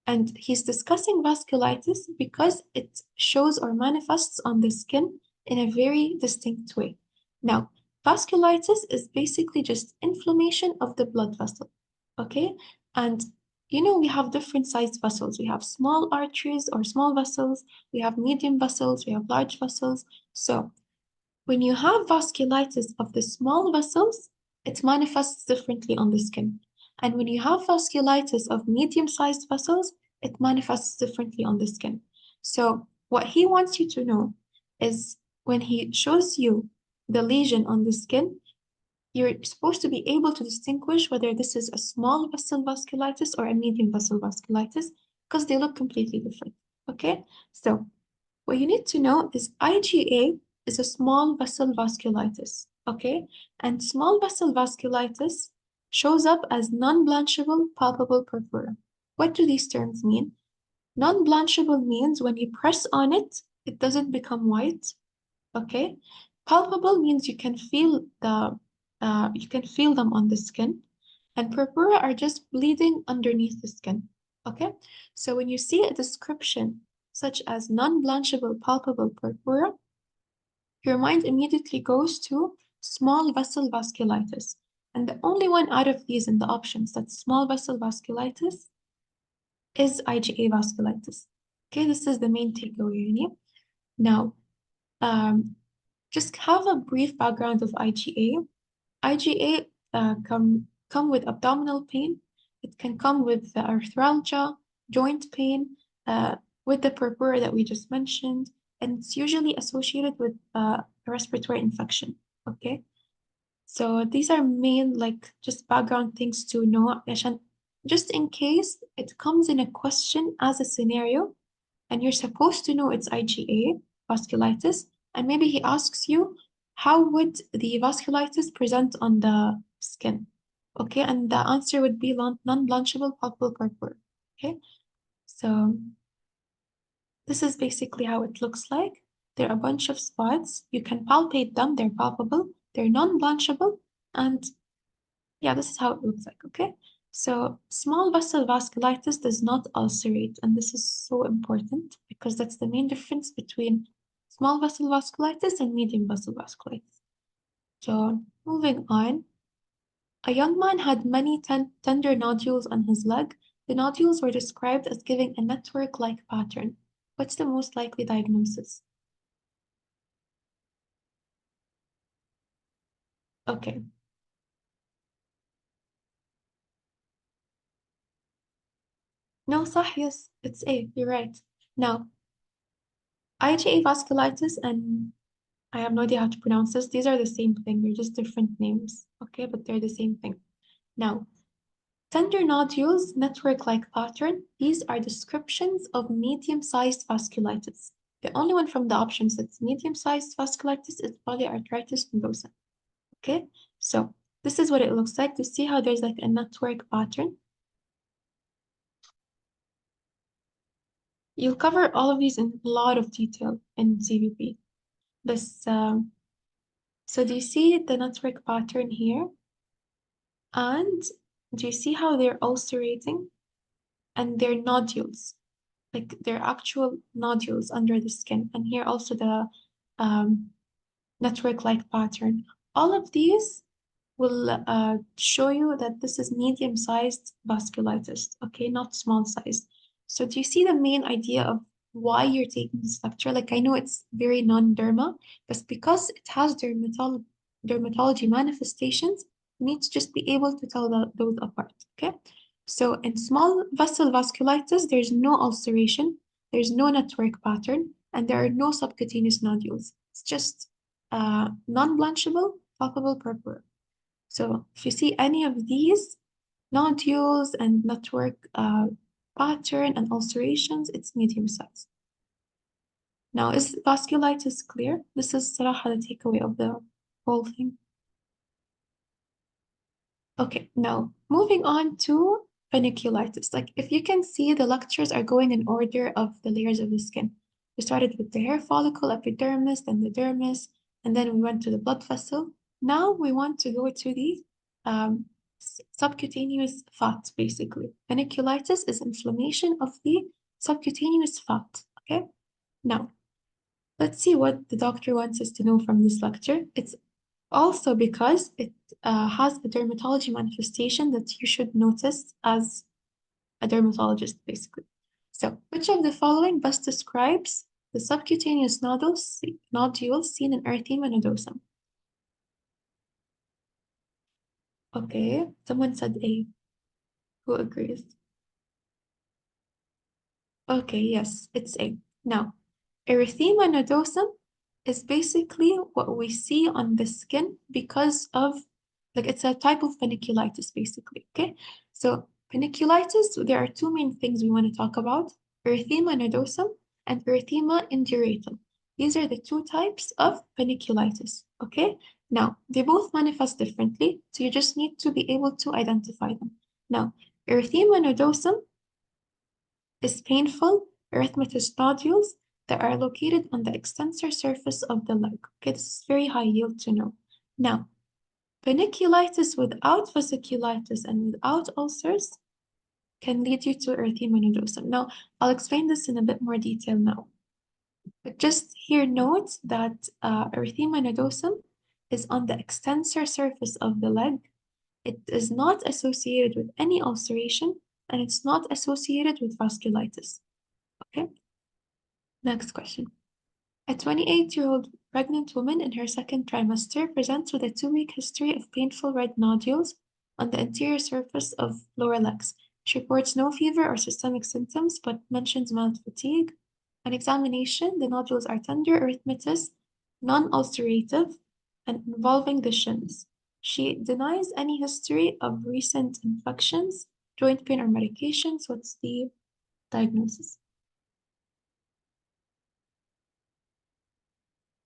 [SPEAKER 1] And he's discussing vasculitis because it shows or manifests on the skin in a very distinct way. Now, vasculitis is basically just inflammation of the blood vessel, okay? And we have different sized vessels. We have small arteries or small vessels, we have medium vessels, we have large vessels. So when you have vasculitis of the small vessels, it manifests differently on the skin. And when you have vasculitis of medium-sized vessels, it manifests differently on the skin. So what he wants you to know is when he shows you the lesion on the skin, you're supposed to be able to distinguish whether this is a small vessel vasculitis or a medium vessel vasculitis because they look completely different. Okay? So what you need to know is IgA is a small vessel vasculitis, okay? And small vessel vasculitis shows up as non-blanchable palpable purpura. What do these terms mean? Non-blanchable means when you press on it, it doesn't become white, okay? Palpable means you can feel them on the skin, and purpura are just bleeding underneath the skin, okay? So when you see a description such as non-blanchable palpable purpura, your mind immediately goes to small vessel vasculitis. And the only one out of these in the options that's small vessel vasculitis is IgA vasculitis. Okay, this is the main takeaway. Now, just have a brief background of IgA. IgA come with abdominal pain. It can come with arthralgia, joint pain, with the purpura that we just mentioned, and it's usually associated with a respiratory infection. Okay, so these are main like just background things to know عشان just in case it comes in a question as a scenario and you're supposed to know it's IgA vasculitis, and maybe he asks you, how would the vasculitis present on the skin? Okay, and the answer would be non-blanchable palpable purpura. Okay, so this is basically how it looks like. There are a bunch of spots. You can palpate them, they're palpable, they're non-blanchable, and yeah, this is how it looks like, okay? So small vessel vasculitis does not ulcerate, and this is so important because that's the main difference between small vessel vasculitis and medium vessel vasculitis. So moving on, a young man had many tender nodules on his leg. The nodules were described as giving a network-like pattern. What's the most likely diagnosis? Okay. No, صح, yes, it's A, you're right. Now, IgA vasculitis and I have no idea how to pronounce this. These are the same thing. They're just different names, okay? But they're the same thing. Now, tender nodules, network-like pattern. These are descriptions of medium-sized vasculitis. The only one from the options that's medium-sized vasculitis is polyarthritis nodosa, okay? So this is what it looks like. To see how there's like a network pattern. You'll cover all of these in a lot of detail in CVP. This, so do you see the network pattern here? And do you see how they're ulcerating? And they're nodules, like they're actual nodules under the skin. And here also the network-like pattern. All of these will show you that this is medium-sized vasculitis, okay, not small-sized. So do you see the main idea of why you're taking this lecture? Like I know it's very non-derma, but because it has dermatology manifestations, you need to just be able to tell those apart, okay? So in small vessel vasculitis, there's no ulceration, there's no network pattern, and there are no subcutaneous nodules. It's just non-blanchable, palpable purpura. So if you see any of these nodules and network pattern and ulcerations, it's medium size. Now, is vasculitis clear? This is صراحة the takeaway of the whole thing. Okay, now moving on to panniculitis. Like if you can see, the lectures are going in order of the layers of the skin. We started with the hair follicle, epidermis, then the dermis, and then we went to the blood vessel. Now we want to go to the subcutaneous fat, basically. Panniculitis is inflammation of the subcutaneous fat, okay? Now, let's see what the doctor wants us to know from this lecture. It's also because it has a dermatology manifestation that you should notice as a dermatologist, basically. So, which of the following best describes the subcutaneous nodules seen in erythema nodosum? Okay, someone said A. Who agrees? Okay, yes, it's A. Now, erythema nodosum is basically what we see on the skin because of, like, it's a type of panniculitis, basically, okay? So, panniculitis, there are two main things we want to talk about, erythema nodosum and erythema induratum. These are the two types of panniculitis, okay? Now, they both manifest differently, so you just need to be able to identify them. Now, erythema nodosum is painful erythematous nodules that are located on the extensor surface of the leg. Okay, this is very high yield to know. Now, panniculitis without vasculitis and without ulcers can lead you to erythema nodosum. Now, I'll explain this in a bit more detail now. But just here note that erythema nodosum is on the extensor surface of the leg. It is not associated with any ulceration, and it's not associated with vasculitis. Okay, next question. A 28-year-old pregnant woman in her second trimester presents with a 2-week history of painful red nodules on the anterior surface of lower legs. She reports no fever or systemic symptoms, but mentions mild fatigue. On examination, the nodules are tender erythematous, non-ulcerative, and involving the shins. She denies any history of recent infections, joint pain, or medications. What's the diagnosis?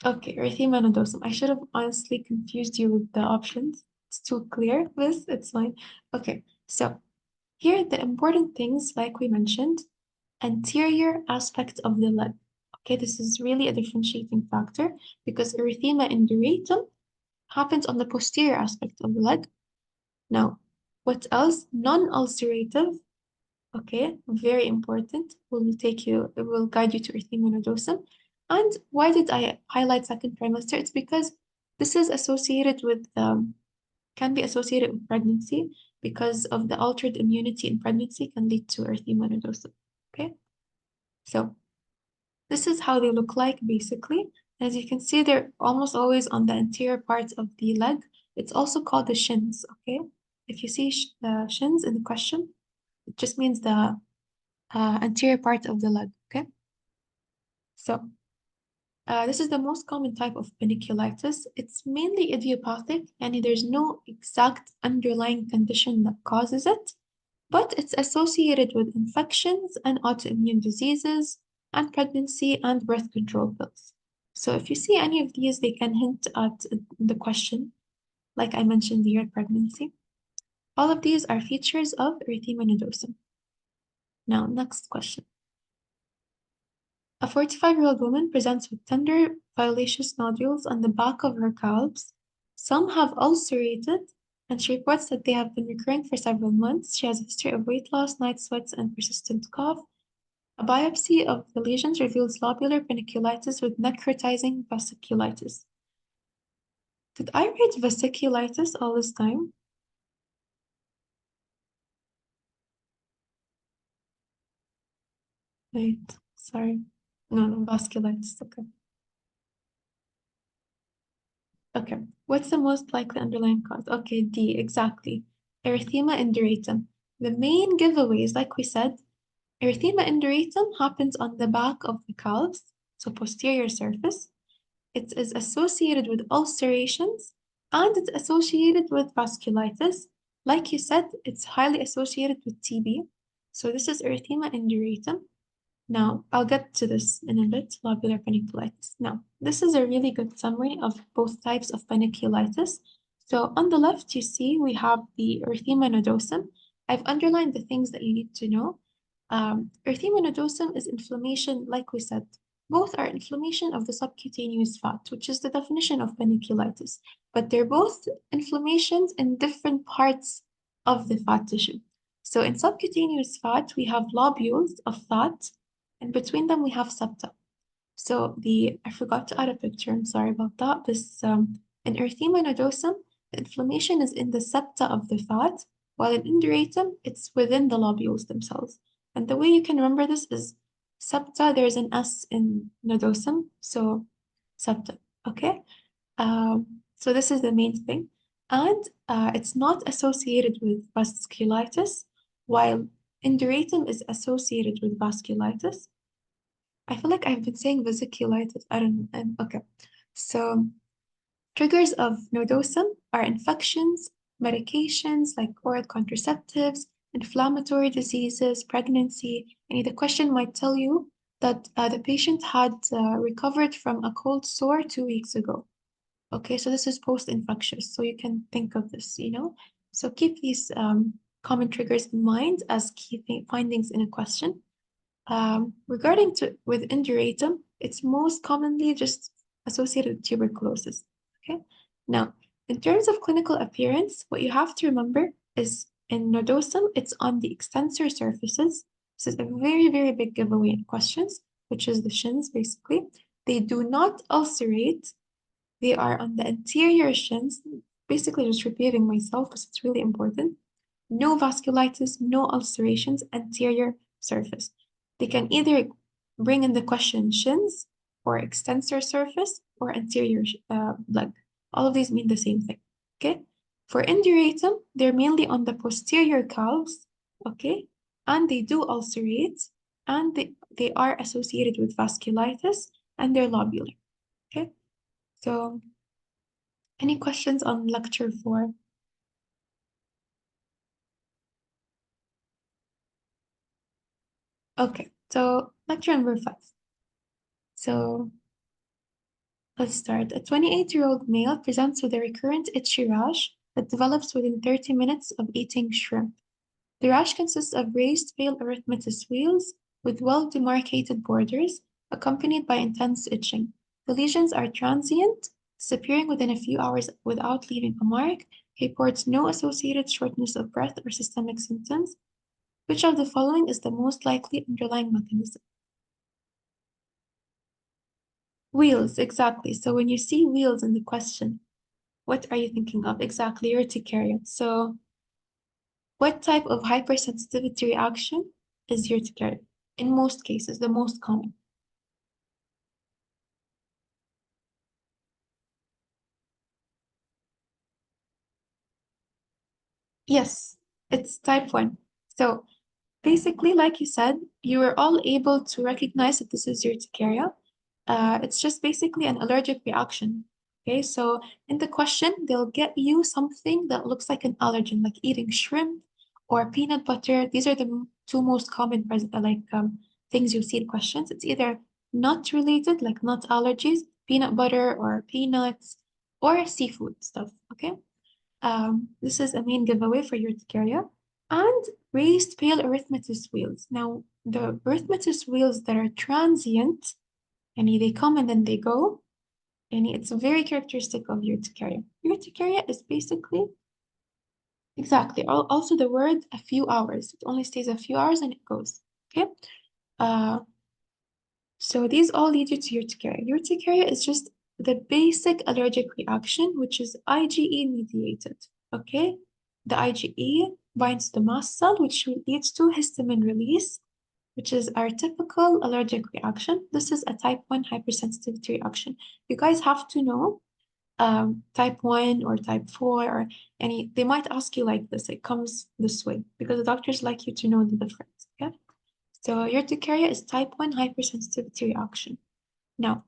[SPEAKER 1] Okay, erythema nodosum. I should have honestly confused you with the options. It's too clear. This, it's fine. Okay, so here the important things, like we mentioned, anterior aspect of the leg. Okay, this is really a differentiating factor because erythema induratum happens on the posterior aspect of the leg. Now, what else? Non-ulcerative. Okay, very important. It will guide you to erythema nodosum. And why did I highlight second trimester? It's because this is associated with, can be associated with pregnancy because of the altered immunity in pregnancy can lead to erythema nodosum. Okay, so this is how they look like basically. As you can see, they're almost always on the anterior part of the leg. It's also called the shins, okay? If you see shins in the question, it just means the anterior part of the leg, okay? So this is the most common type of panniculitis. It's mainly idiopathic, and there's no exact underlying condition that causes it, but it's associated with infections and autoimmune diseases and pregnancy and birth control pills. So if you see any of these, they can hint at the question, like I mentioned here, pregnancy. All of these are features of erythema nodosum. Now, next question. A 45-year-old woman presents with tender violaceous nodules on the back of her calves. Some have ulcerated, and she reports that they have been recurring for several months. She has a history of weight loss, night sweats, and persistent cough. A biopsy of the lesions reveals lobular panniculitis with necrotizing vasculitis. Did I read vasculitis all this time? Wait, sorry. No, vasculitis. Okay. Okay. What's the most likely underlying cause? Okay, D, exactly. Erythema induratum. The main giveaways, like we said, erythema induratum happens on the back of the calves, so posterior surface. It is associated with ulcerations and it's associated with vasculitis. Like you said, it's highly associated with TB. So this is erythema induratum. Now, I'll get to this in a bit, lobular panniculitis. Now, this is a really good summary of both types of panniculitis. So on the left, you see we have the erythema nodosum. I've underlined the things that you need to know. Erythema nodosum is inflammation, like we said. Both are inflammation of the subcutaneous fat, which is the definition of panniculitis, but they're both inflammations in different parts of the fat tissue. So in subcutaneous fat, we have lobules of fat, and between them we have septa. So I forgot to add a picture, I'm sorry about that. In erythema nodosum, the inflammation is in the septa of the fat, while in induratum, it's within the lobules themselves. And the way you can remember this is septa, there's an S in nodosum, so septa, okay? So this is the main thing. And it's not associated with vasculitis, while induratum is associated with vasculitis. I feel like I've been saying vasculitis. I don't know. Okay. So triggers of nodosum are infections, medications like oral contraceptives, inflammatory diseases, pregnancy. And the question might tell you that the patient had recovered from a cold sore 2 weeks ago. Okay, so this is post-infectious, so you can think of this, So keep these common triggers in mind as key findings in a question. Regarding with induratum, it's most commonly just associated with tuberculosis. Okay. Now, in terms of clinical appearance, what you have to remember is in nodosum, it's on the extensor surfaces. This is a very, very big giveaway in questions, which is the shins, basically. They do not ulcerate. They are on the anterior shins, basically just repeating myself because it's really important. No vasculitis, no ulcerations, anterior surface. They can either bring in the question shins or extensor surface or anterior leg. All of these mean the same thing, okay? For induratum, they're mainly on the posterior calves, okay? And they do ulcerate, and they are associated with vasculitis, and they're lobular, okay? So, any questions on lecture 4? Okay, so lecture number 5. So let's start. A 28-year-old male presents with a recurrent itchy rash that develops within 30 minutes of eating shrimp. The rash consists of raised pale erythematous wheals with well-demarcated borders, accompanied by intense itching. The lesions are transient, disappearing within a few hours without leaving a mark. He reports no associated shortness of breath or systemic symptoms. Which of the following is the most likely underlying mechanism? Wheals, exactly. So when you see wheals in the question, what are you thinking of? Exactly, urticaria. So what type of hypersensitivity reaction is urticaria? In most cases, the most common. Yes, it's type 1. So basically, like you said, you are all able to recognize that this is urticaria. It's just basically an allergic reaction. Okay, so in the question, they'll get you something that looks like an allergen, like eating shrimp or peanut butter. These are the two most common things you see in questions. It's either nut related, like nut allergies, peanut butter or peanuts, or seafood stuff. Okay. This is a main giveaway for urticaria. And raised pale erythematous wheals. Now, the erythematous wheals that are transient, and they come and then they go, and it's very characteristic of urticaria. Urticaria is basically exactly also the word a few hours. It only stays a few hours and it goes. Okay. Uh, so these all lead you to urticaria. Urticaria is just the basic allergic reaction, which is IgE mediated. Okay? The IgE binds the mast cell, which leads to histamine release, which is our typical allergic reaction. This is a type 1 hypersensitivity reaction. You guys have to know type 1 or type 4 or any, they might ask you like this. It comes this way because the doctors like you to know the difference. Okay? So urticaria is type 1 hypersensitivity reaction. Now,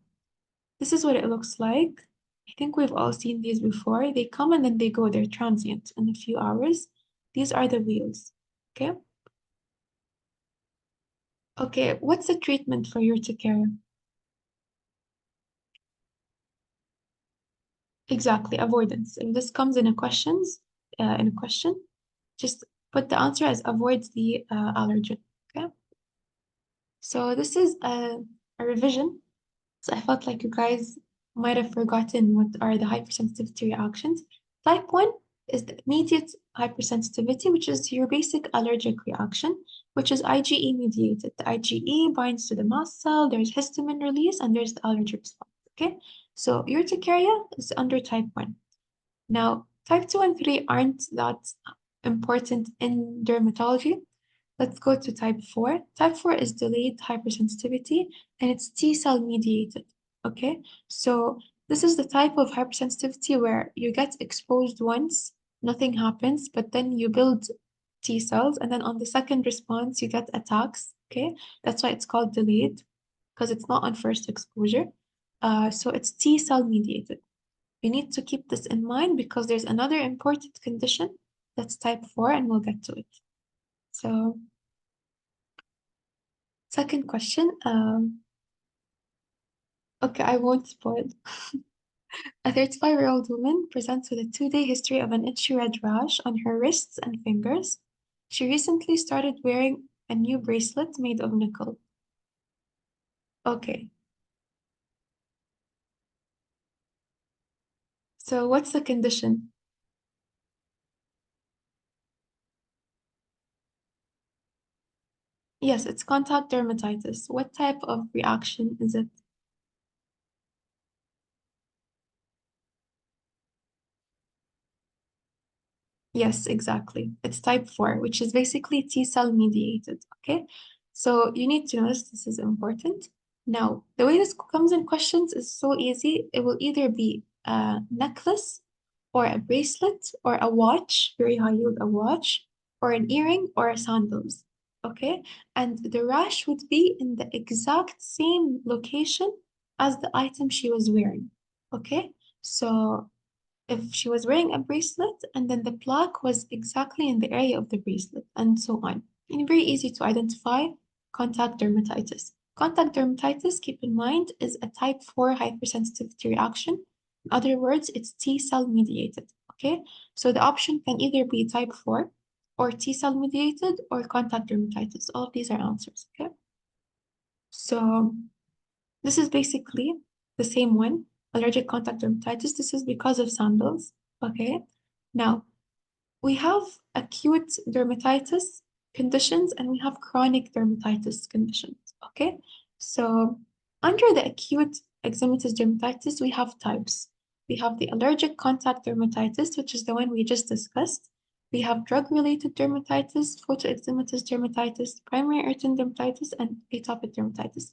[SPEAKER 1] this is what it looks like. I think we've all seen these before. They come and then they go. They're transient in a few hours. These are the wheels. Okay? Okay, what's the treatment for urticaria? Exactly, avoidance. If this comes in a question, just put the answer as avoid the allergen. Okay? So this is a revision. So I felt like you guys might have forgotten what are the hypersensitivity reactions. Type 1 is the immediate hypersensitivity, which is your basic allergic reaction, which is IgE mediated. The IgE binds to the mast cell, there's histamine release, and there's the allergy response. Okay, so urticaria is under type 1. Now, type 2 and 3 aren't that important in dermatology. Let's go to type 4. Type 4 is delayed hypersensitivity and it's T cell mediated. Okay, so this is the type of hypersensitivity where you get exposed once, nothing happens, but then you build T cells, and then on the second response, you get attacks. Okay, that's why it's called delayed because it's not on first exposure. So it's T cell mediated. You need to keep this in mind because there's another important condition that's type 4, and we'll get to it. So, second question. Okay, I won't spoil. A 35-year-old woman presents with a 2-day history of an itchy red rash on her wrists and fingers. She recently started wearing a new bracelet made of nickel. Okay, so what's the condition? Yes, it's contact dermatitis. What type of reaction is it? Yes, exactly. It's type 4, which is basically T cell mediated. Okay. So you need to know this is important. Now, the way this comes in questions is so easy. It will either be a necklace or a bracelet or a watch, very high yield, a watch, or an earring or a sandals. Okay. And the rash would be in the exact same location as the item she was wearing. Okay. So if she was wearing a bracelet and then the plaque was exactly in the area of the bracelet and so on. And very easy to identify contact dermatitis. Contact dermatitis, keep in mind, is a type 4 hypersensitivity reaction. In other words, it's T cell mediated. Okay, so the option can either be type 4 or T cell mediated or contact dermatitis. All of these are answers. Okay, so this is basically the same one, allergic contact dermatitis. This is because of sandals. Okay. Now, we have acute dermatitis conditions and we have chronic dermatitis conditions. Okay. So, under the acute eczematous dermatitis, we have types. We have the allergic contact dermatitis, which is the one we just discussed. We have drug-related dermatitis, photoeczematous dermatitis, primary irritant dermatitis, and atopic dermatitis.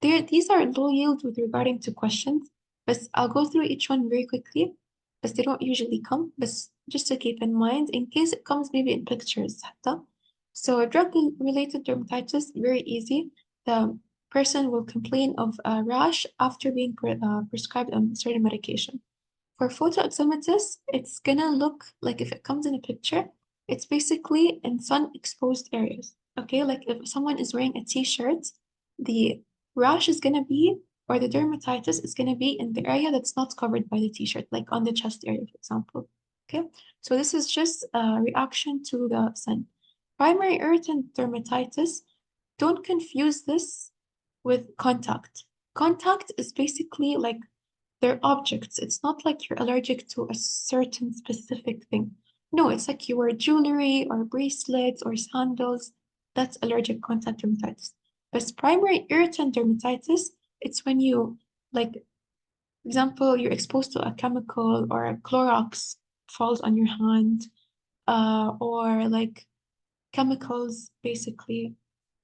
[SPEAKER 1] These are low yield with regarding to questions, but I'll go through each one very quickly, but they don't usually come. But just to keep in mind in case it comes maybe in pictures حتى. So drug-related dermatitis, very easy. The person will complain of a rash after being prescribed a certain medication. For photoeczematous, it's gonna look like if it comes in a picture, it's basically in sun-exposed areas. Okay, like if someone is wearing a t-shirt, the rash is gonna be, or the dermatitis is gonna be in the area that's not covered by the t-shirt, like on the chest area, for example. Okay, so this is just a reaction to the sun. Primary irritant dermatitis, don't confuse this with contact. Contact is basically like they're objects. It's not like you're allergic to a certain specific thing. No, it's like you wear jewelry or bracelets or sandals. That's allergic contact dermatitis. But primary irritant dermatitis, it's when you, like, for example, you're exposed to a chemical or a Clorox falls on your hand, or like chemicals, basically,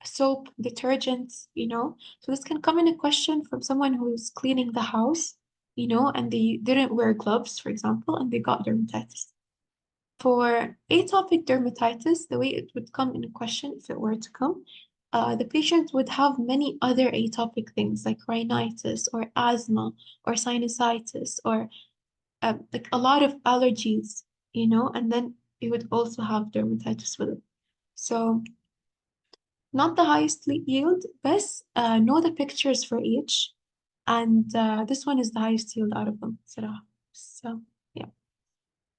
[SPEAKER 1] soap, detergents, you know. So this can come in a question from someone who's cleaning the house, you know, and they didn't wear gloves, for example, and they got dermatitis. For atopic dermatitis, the way it would come in a question, if it were to come, the patient would have many other atopic things like rhinitis or asthma or sinusitis or like a lot of allergies, you know, and then you would also have dermatitis with it. So not the highest yield, but know the pictures for each. And this one is the highest yield out of them, صراحة. So, yeah.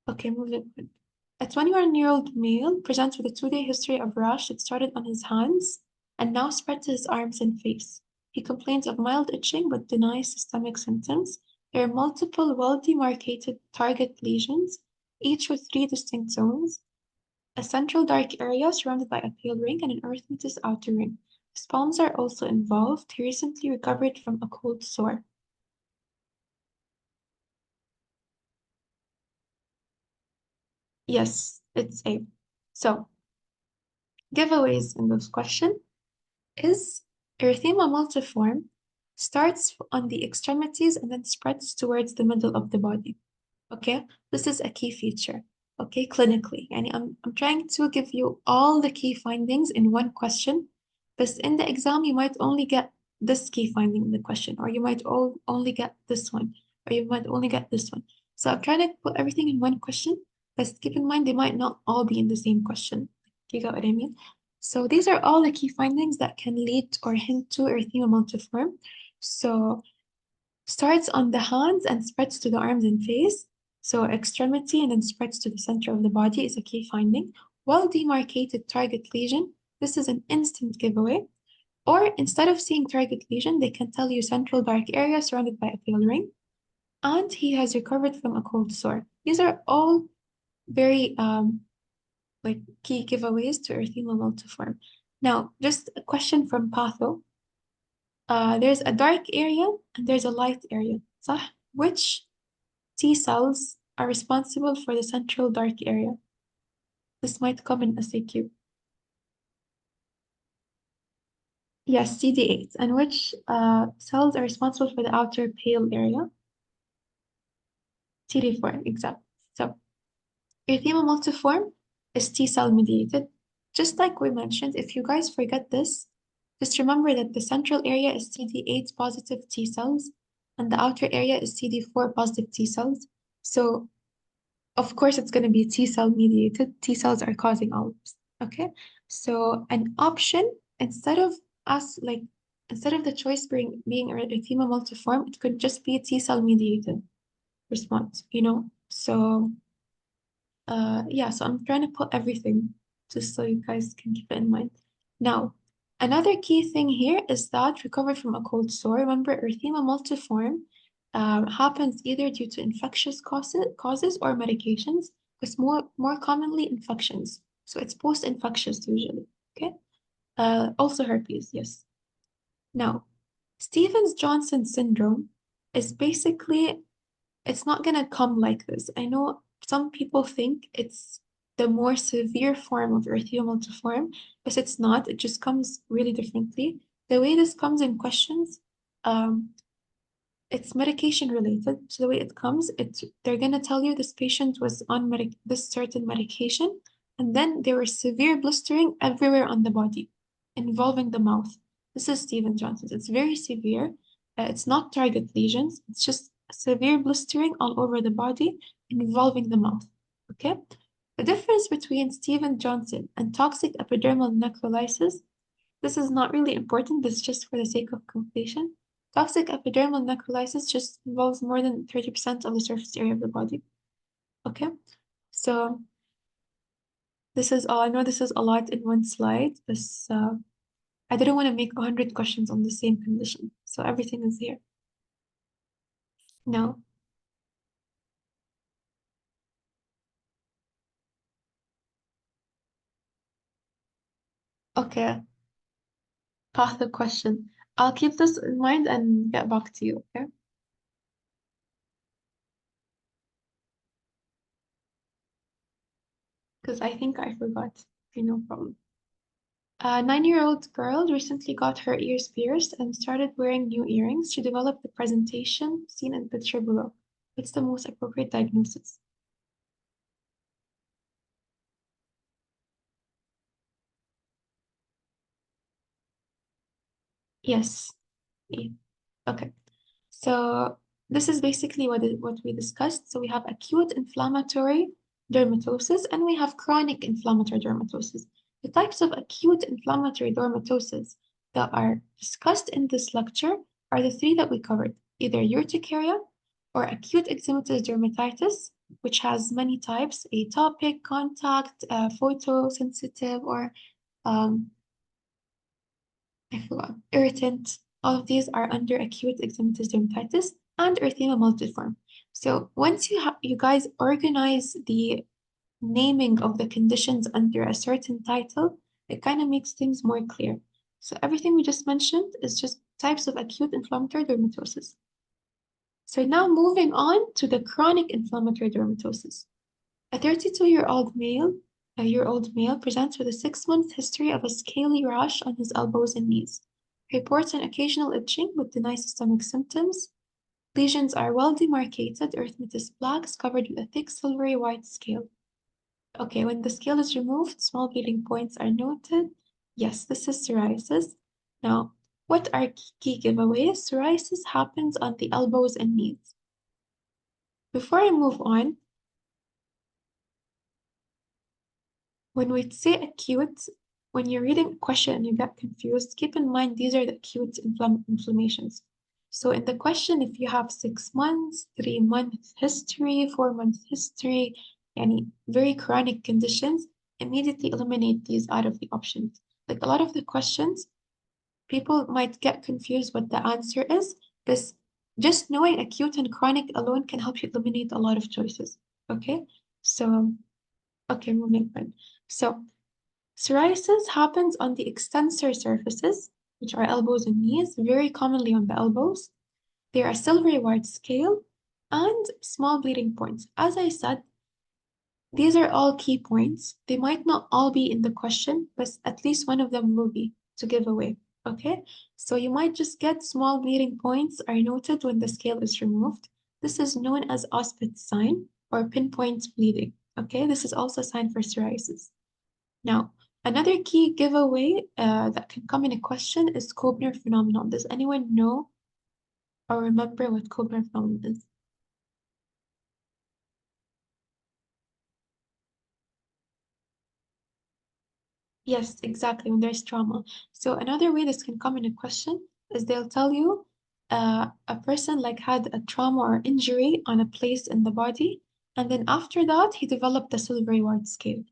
[SPEAKER 1] Okay, moving on. A 21-year-old male presents with a 2-day history of rash that started on his hands and now spread to his arms and face. He complains of mild itching but denies systemic symptoms. There are multiple well-demarcated target lesions, each with 3 distinct zones. A central dark area surrounded by a pale ring and an erythematous outer ring. His palms are also involved. He recently recovered from a cold sore. Yes, it's A. So, giveaways in this question is erythema multiforme starts on the extremities and then spreads towards the middle of the body. Okay, this is a key feature. Okay, clinically. And I'm trying to give you all the key findings in one question, but in the exam, you might only get this key finding in the question, or you might only get this one, or you might only get this one. So I'm trying to put everything in one question, but keep in mind they might not all be in the same question. You got what I mean? So these are all the key findings that can lead or hint to erythema multiforme. So starts on the hands and spreads to the arms and face. So extremity and then spreads to the center of the body is a key finding. Well-demarcated target lesion, this is an instant giveaway. Or instead of seeing target lesion, they can tell you central dark area surrounded by a pale ring. And he has recovered from a cold sore. These are all very like key giveaways to erythema multiforme. Now, just a question from Patho. There's a dark area and there's a light area. صح? Which T cells are responsible for the central dark area? This might come in SAQ. Yes, CD8. And which cells are responsible for the outer pale area? CD4, exactly. So, erythema multiforme is T cell mediated. Just like we mentioned, if you guys forget this, just remember that the central area is CD8 positive T cells and the outer area is CD4 positive T cells. So of course it's going to be T cell mediated. T cells are causing all of this. Okay. So an option instead of us like instead of the choice being erythema multiforme, it could just be a T cell mediated response, you know? So yeah, so I'm trying to put everything just so you guys can keep it in mind. Now, another key thing here is that recovered from a cold sore. Remember, erythema multiforme happens either due to infectious causes or medications, but more commonly infections. So it's post-infectious usually. Okay. Also herpes, yes. Now, Stevens-Johnson syndrome is basically it's not gonna come like this. I know some people think it's the more severe form of erythema multiforme, but it's not. It just comes really differently. The way this comes in questions, um, It's medication related. So the way it comes, they're gonna tell you this patient was on this certain medication, and then there was severe blistering everywhere on the body, involving the mouth. This is Steven Johnson's. It's very severe. It's not target lesions. It's just severe blistering all over the body, involving the mouth. Okay. The difference between Steven Johnson and toxic epidermal necrolysis, this is not really important. This is just for the sake of completion. Toxic epidermal necrolysis just involves more than 30% of the surface area of the body. Okay, so this is all. I know this is a lot in one slide. I didn't want to make 100 questions on the same condition, so everything is here. No. Okay, path the question. I'll keep this in mind and get back to you, okay? Because I think I forgot. Okay, no problem. A 9-year-old girl recently got her ears pierced and started wearing new earrings. She developed the presentation seen in picture below. What's the most appropriate diagnosis? Yes. E. Okay. So this is basically what we discussed. So we have acute inflammatory dermatosis and we have chronic inflammatory dermatosis. The types of acute inflammatory dermatosis that are discussed in this lecture are the three that we covered, either urticaria or acute eczematous dermatitis, which has many types, atopic, contact, photosensitive, or um, I forgot, irritant. All of these are under acute eczematous dermatitis and erythema multiforme. So once you guys organize the naming of the conditions under a certain title, it kind of makes things more clear. So everything we just mentioned is just types of acute inflammatory dermatosis. So now moving on to the chronic inflammatory dermatosis. A 32-year-old male presents with a 6-month history of a scaly rash on his elbows and knees. Reports an occasional itching but denies systemic symptoms. Lesions are well demarcated, erythematous plaques covered with a thick silvery white scale. Okay, when the scale is removed, small bleeding points are noted. Yes, this is psoriasis. Now, what are key giveaways? Psoriasis happens on the elbows and knees. Before I move on, when we say acute, when you're reading a question and you get confused, keep in mind these are the acute inflammations. So in the question, if you have 6 months, 3-month history, 4-month history, any very chronic conditions, immediately eliminate these out of the options. Like a lot of the questions, people might get confused what the answer is, because just knowing acute and chronic alone can help you eliminate a lot of choices. Okay? So, okay, moving on. So, psoriasis happens on the extensor surfaces, which are elbows and knees, very commonly on the elbows. They are silvery white scale and small bleeding points. As I said, these are all key points. They might not all be in the question, but at least one of them will be to give away. Okay? So you might just get small bleeding points are noted when the scale is removed. This is known as Auspitz sign or pinpoint bleeding. Okay? This is also a sign for psoriasis. Now, another key giveaway that can come in a question is Koebner phenomenon. Does anyone know or remember what Koebner phenomenon is? Yes, exactly, when there's trauma. So another way this can come in a question is they'll tell you a person like had a trauma or injury on a place in the body, and then after that he developed a silvery white scale.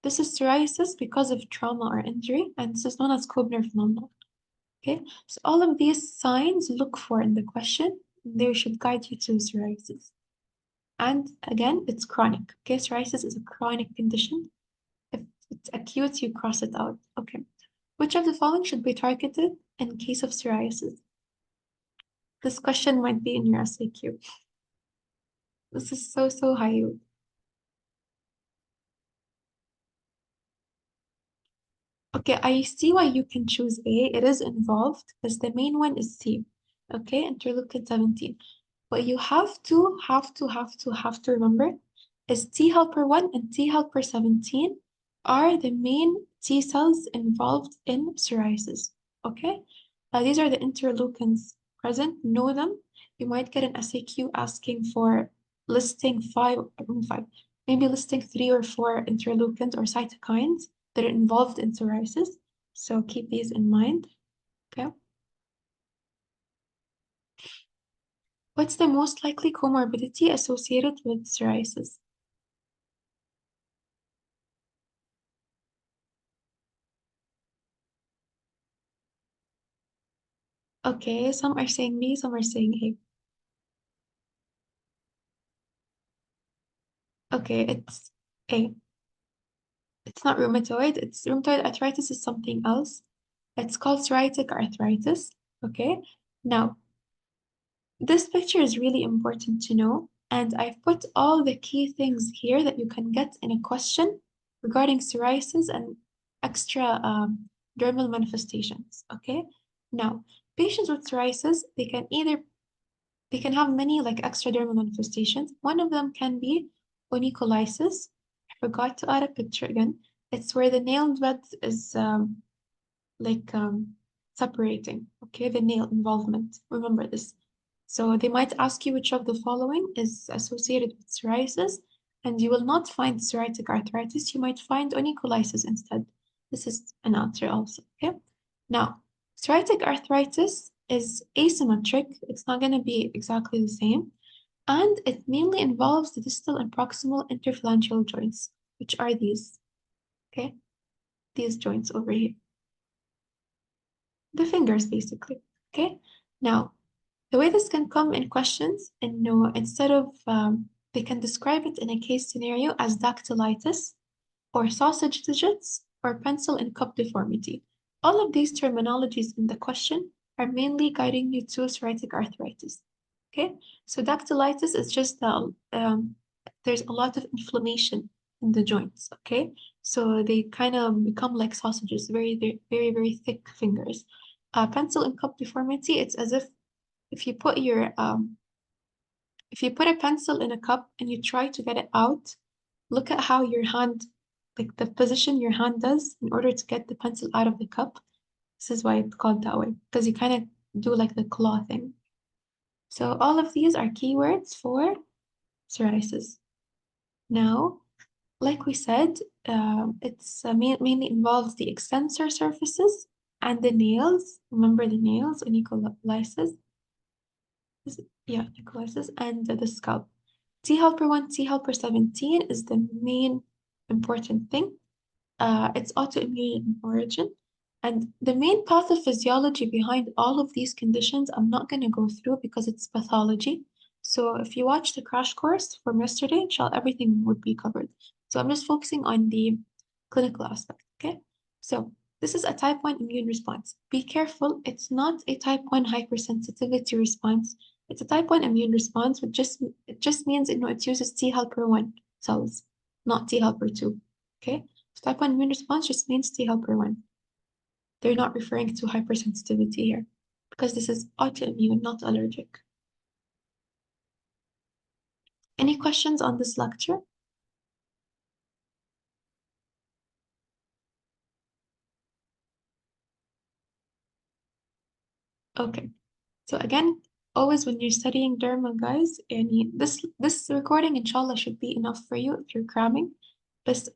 [SPEAKER 1] This is psoriasis because of trauma or injury, and this is known as Koebner phenomenon. Okay, so all of these signs look for in the question. They should guide you to psoriasis. And again, it's chronic. Okay, psoriasis is a chronic condition. If it's acute, you cross it out. Okay. Which of the following should be targeted in case of psoriasis? This question might be in your SAQ. This is so high. Okay, I see why you can choose A. It is involved, because the main one is C. okay, interleukin 17. What you have to remember is T helper 1 and T helper 17 are the main T cells involved in psoriasis, okay? These are the interleukins present, know them. You might get an SAQ asking for listing five, maybe listing 3 or 4 interleukins or cytokines that are involved in psoriasis. So keep these in mind, okay? What's the most likely comorbidity associated with psoriasis? Okay, some are saying B, some are saying A. Okay, it's A. It's not rheumatoid. It's rheumatoid arthritis is something else. It's called psoriatic arthritis. Okay. Now, this picture is really important to know, and I've put all the key things here that you can get in a question regarding psoriasis and extra dermal manifestations. Okay. Now, patients with psoriasis, they can have many like extradermal manifestations. One of them can be onycholysis. I forgot to add a picture again. It's where the nail bed is like separating, okay, the nail involvement. Remember this. So they might ask you which of the following is associated with psoriasis, and you will not find psoriatic arthritis. You might find onycholysis instead. This is an answer also, okay? Now, psoriatic arthritis is asymmetric. It's not going to be exactly the same. And it mainly involves the distal and proximal interphalangeal joints, which are these, okay? These joints over here. The fingers, basically, okay? Now, the way this can come in questions, and no, instead of, they can describe it in a case scenario as dactylitis, or sausage digits, or pencil and cup deformity. All of these terminologies in the question are mainly guiding you to psoriatic arthritis. Okay, so dactylitis is just there's a lot of inflammation in the joints. Okay, so they kind of become like sausages, very thick fingers. Pencil and cup deformity, it's as if you put your if you put a pencil in a cup and you try to get it out, look at how your hand, like the position your hand does in order to get the pencil out of the cup. This is why it's called that way, because you kind of do like the claw thing. So all of these are keywords for psoriasis. Now, like we said, it's mainly involves the extensor surfaces and the nails. Remember the nails, onycholysis. Yeah, onycholysis and the scalp. T helper 1, T helper 17 is the main important thing. It's autoimmune in origin. And the main pathophysiology behind all of these conditions, I'm not going to go through because it's pathology. So if you watch the crash course from yesterday, inshallah, everything would be covered. So I'm just focusing on the clinical aspect, okay? So this is a type 1 immune response. Be careful, it's not a type 1 hypersensitivity response. It's a type 1 immune response, which it just means it uses T helper 1 cells, not T helper 2, okay? So type 1 immune response just means T helper 1. They're not referring to hypersensitivity here because this is autoimmune, not allergic. Any questions on this lecture? Okay. So again, always when you're studying derma, guys, and this recording, inshallah, should be enough for you if you're cramming. But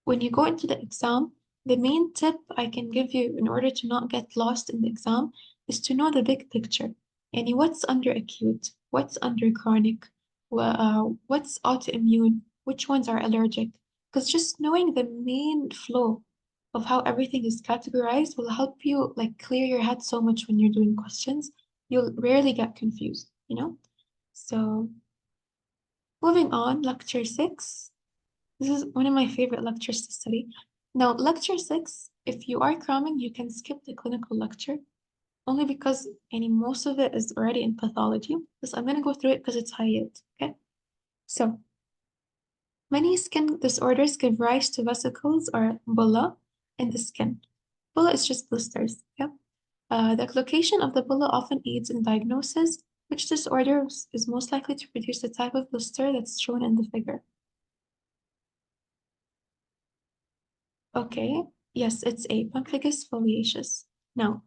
[SPEAKER 1] when you go into the exam, the main tip I can give you in order to not get lost in the exam is to know the big picture. And what's under acute, what's under chronic, what's autoimmune, which ones are allergic. Because just knowing the main flow of how everything is categorized will help you like clear your head so much when you're doing questions. You'll rarely get confused, you know? So moving on, lecture 6. This is one of my favorite lectures to study. Now, lecture 6, if you are cramming, you can skip the clinical lecture only because most of it is already in pathology. But I'm going to go through it because it's high yield, okay? So, many skin disorders give rise to vesicles or bulla in the skin. Bulla is just blisters, okay? The location of the bulla often aids in diagnosis. Which disorder is most likely to produce the type of blister that's shown in the figure? Okay, yes, it's A, pemphigus foliaceus. Now,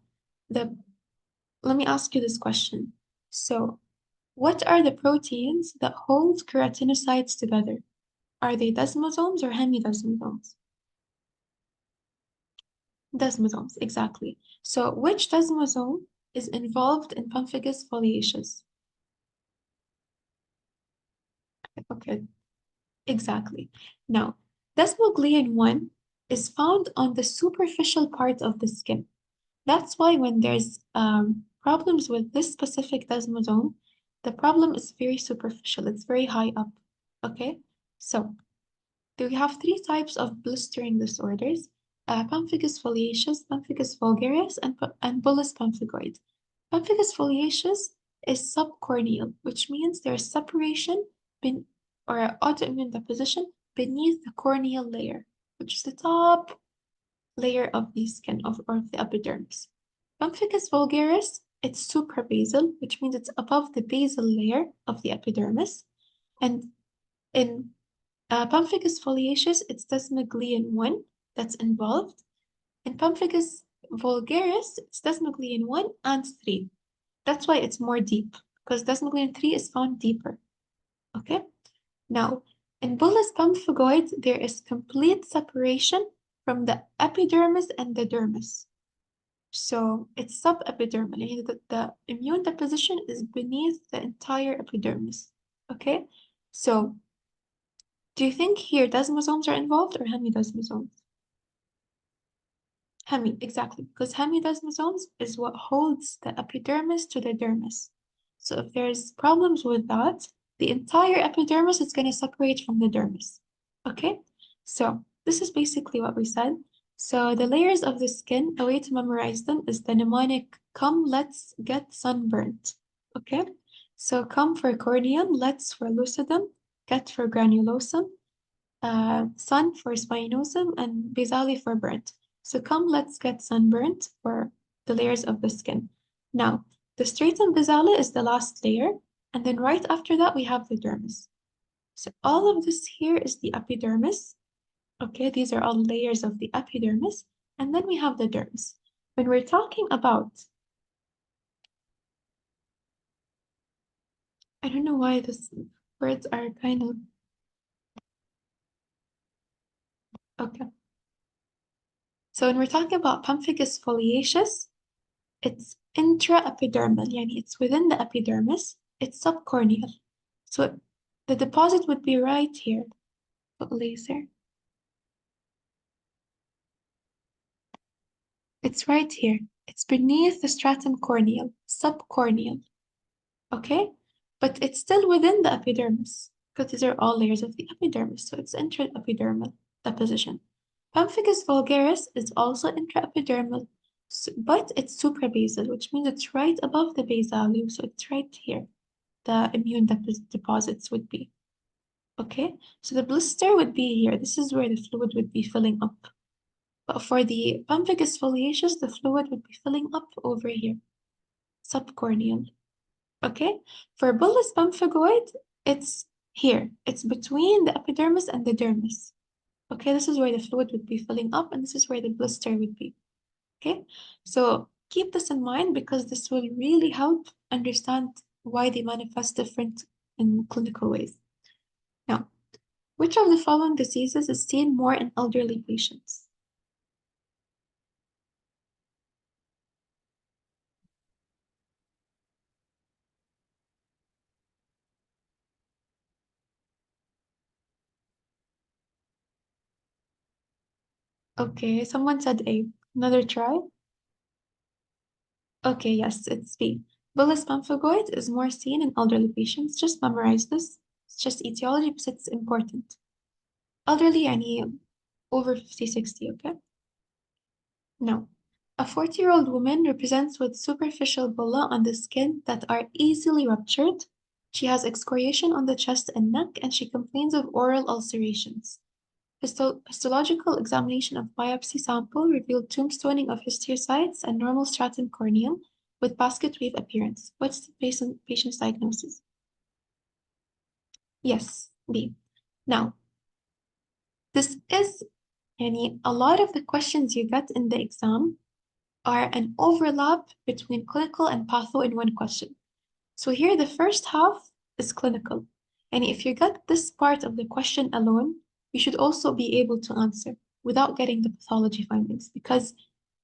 [SPEAKER 1] let me ask you this question. So, what are the proteins that hold keratinocytes together? Are they desmosomes or hemidesmosomes? Desmosomes, exactly. So, which desmosome is involved in pemphigus foliaceus? Okay, exactly. Now, desmoglein 1 is found on the superficial part of the skin. That's why when there's problems with this specific desmosome, the problem is very superficial. It's very high up. Okay? So, we have three types of blistering disorders, pemphigus foliaceus, pemphigus vulgaris, and bullous pemphigoid. Pemphigus foliaceus is subcorneal, which means there's separation or autoimmune deposition beneath the corneal layer, which is the top layer of the skin or of the epidermis. Pemphigus vulgaris, it's suprabasal, which means it's above the basal layer of the epidermis. And in pemphigus foliaceus, it's desmoglein 1 that's involved. In pemphigus vulgaris, it's desmoglein 1 and 3. That's why it's more deep, because desmoglein 3 is found deeper. Okay? Now, in bullous pemphigoid, there is complete separation from the epidermis and the dermis. So it's subepidermal, meaning that the immune deposition is beneath the entire epidermis. Okay? So do you think here desmosomes are involved or hemidesmosomes? Hemi, exactly, because hemidesmosomes is what holds the epidermis to the dermis. So if there's problems with that, the entire epidermis is going to separate from the dermis. Okay? So this is basically what we said. So the layers of the skin, a way to memorize them is the mnemonic, come, let's get sunburnt. Okay? So come for corneum, let's for lucidum, get for granulosum, sun for spinosum, and basale for burnt. So come, let's get sunburnt for the layers of the skin. Now, the stratum basale is the last layer, and then right after that we have the dermis. So all of this here is the epidermis. Okay, these are all layers of the epidermis, and then we have the dermis. When we're talking about, I don't know why these words are kind of, okay. So when we're talking about pemphigus foliaceus, it's intraepidermal, yani it's within the epidermis, it's subcorneal. So the deposit would be right here. Put laser. It's right here. It's beneath the stratum corneal, subcorneal. Okay? But it's still within the epidermis, because these are all layers of the epidermis, so it's intraepidermal deposition. Pemphigus vulgaris is also intraepidermal, but it's suprabasal, which means it's right above the basal, so it's right here. The immune deposits would be. Okay, so the blister would be here. This is where the fluid would be filling up. But for the pemphigus foliaceus, the fluid would be filling up over here, subcorneal. Okay, for bullous pemphigoid, it's here. It's between the epidermis and the dermis. Okay, this is where the fluid would be filling up, and this is where the blister would be. Okay, so keep this in mind because this will really help understand why they manifest different in clinical ways. Now, which of the following diseases is seen more in elderly patients? Okay, someone said A. Another try? Okay, yes, it's B. Bullous pemphigoid is more seen in elderly patients. Just memorize this. It's just etiology, but it's important. Elderly, يعني over 50, 60, okay? Now, a 40-year-old woman represents with superficial bulla on the skin that are easily ruptured. She has excoriation on the chest and neck, and she complains of oral ulcerations. Histological examination of biopsy sample revealed tombstoning of histiocytes and normal stratum corneum with basket weave appearance. What's the patient's diagnosis? Yes, B. Now, this is a lot of the questions you get in the exam are an overlap between clinical and patho in one question. So here the first half is clinical. And if you get this part of the question alone, you should also be able to answer without getting the pathology findings because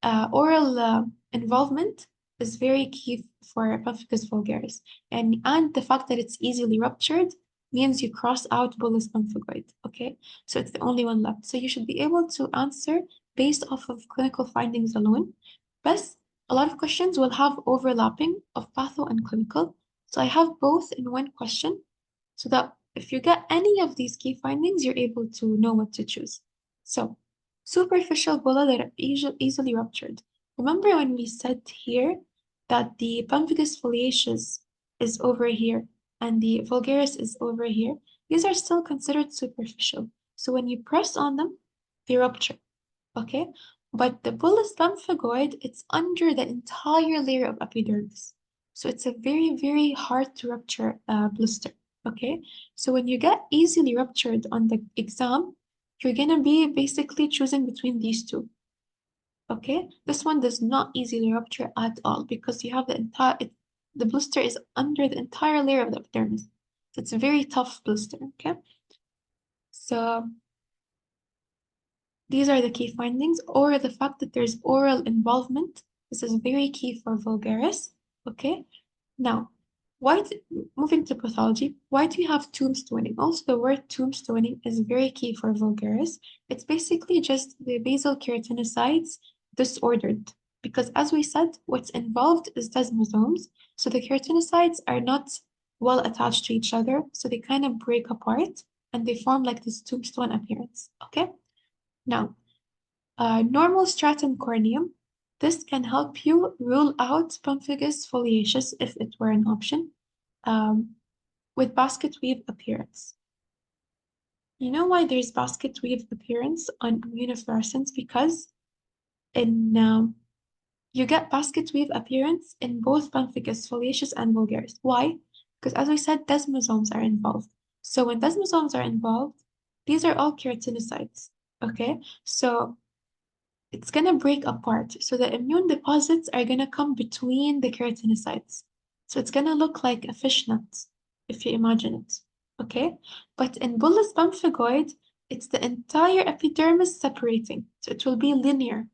[SPEAKER 1] oral involvement is very key for pemphigus vulgaris. And the fact that it's easily ruptured means you cross out bullous pemphigoid, okay? So it's the only one left. So you should be able to answer based off of clinical findings alone. But a lot of questions will have overlapping of patho and clinical. So I have both in one question so that if you get any of these key findings, you're able to know what to choose. So superficial bulla that are easily ruptured. Remember when we said here that the pemphigus foliaceus is over here and the vulgaris is over here? These are still considered superficial. So when you press on them, they rupture, okay? But the bullous pemphigoid, it's under the entire layer of epidermis. So it's a very, very hard to rupture blister, okay? So when you get easily ruptured on the exam, you're gonna be basically choosing between these two, okay? This one does not easily rupture at all because you have the blister is under the entire layer of the epidermis. So it's a very tough blister, okay? So these are the key findings, or the fact that there's oral involvement. This is very key for vulgaris, okay? Now, moving to pathology, why do you have tombstoning? Also, the word tombstoning is very key for vulgaris. It's basically just the basal keratinocytes disordered, because as we said, what's involved is desmosomes, so the keratinocytes are not well attached to each other, so they kind of break apart, and they form like this tombstone appearance, okay? Now, normal stratum corneum, this can help you rule out pemphigus foliaceus if it were an option, with basket weave appearance. You know why there's basket weave appearance on immunofluorescence? Because you get basket weave appearance in both pemphigus foliaceus and vulgaris. Why? Because as we said, desmosomes are involved. So when desmosomes are involved, these are all keratinocytes, okay? So it's gonna break apart. So the immune deposits are gonna come between the keratinocytes. So it's gonna look like a fishnet, if you imagine it, okay? But in bullous pemphigoid, it's the entire epidermis separating. So it will be linear.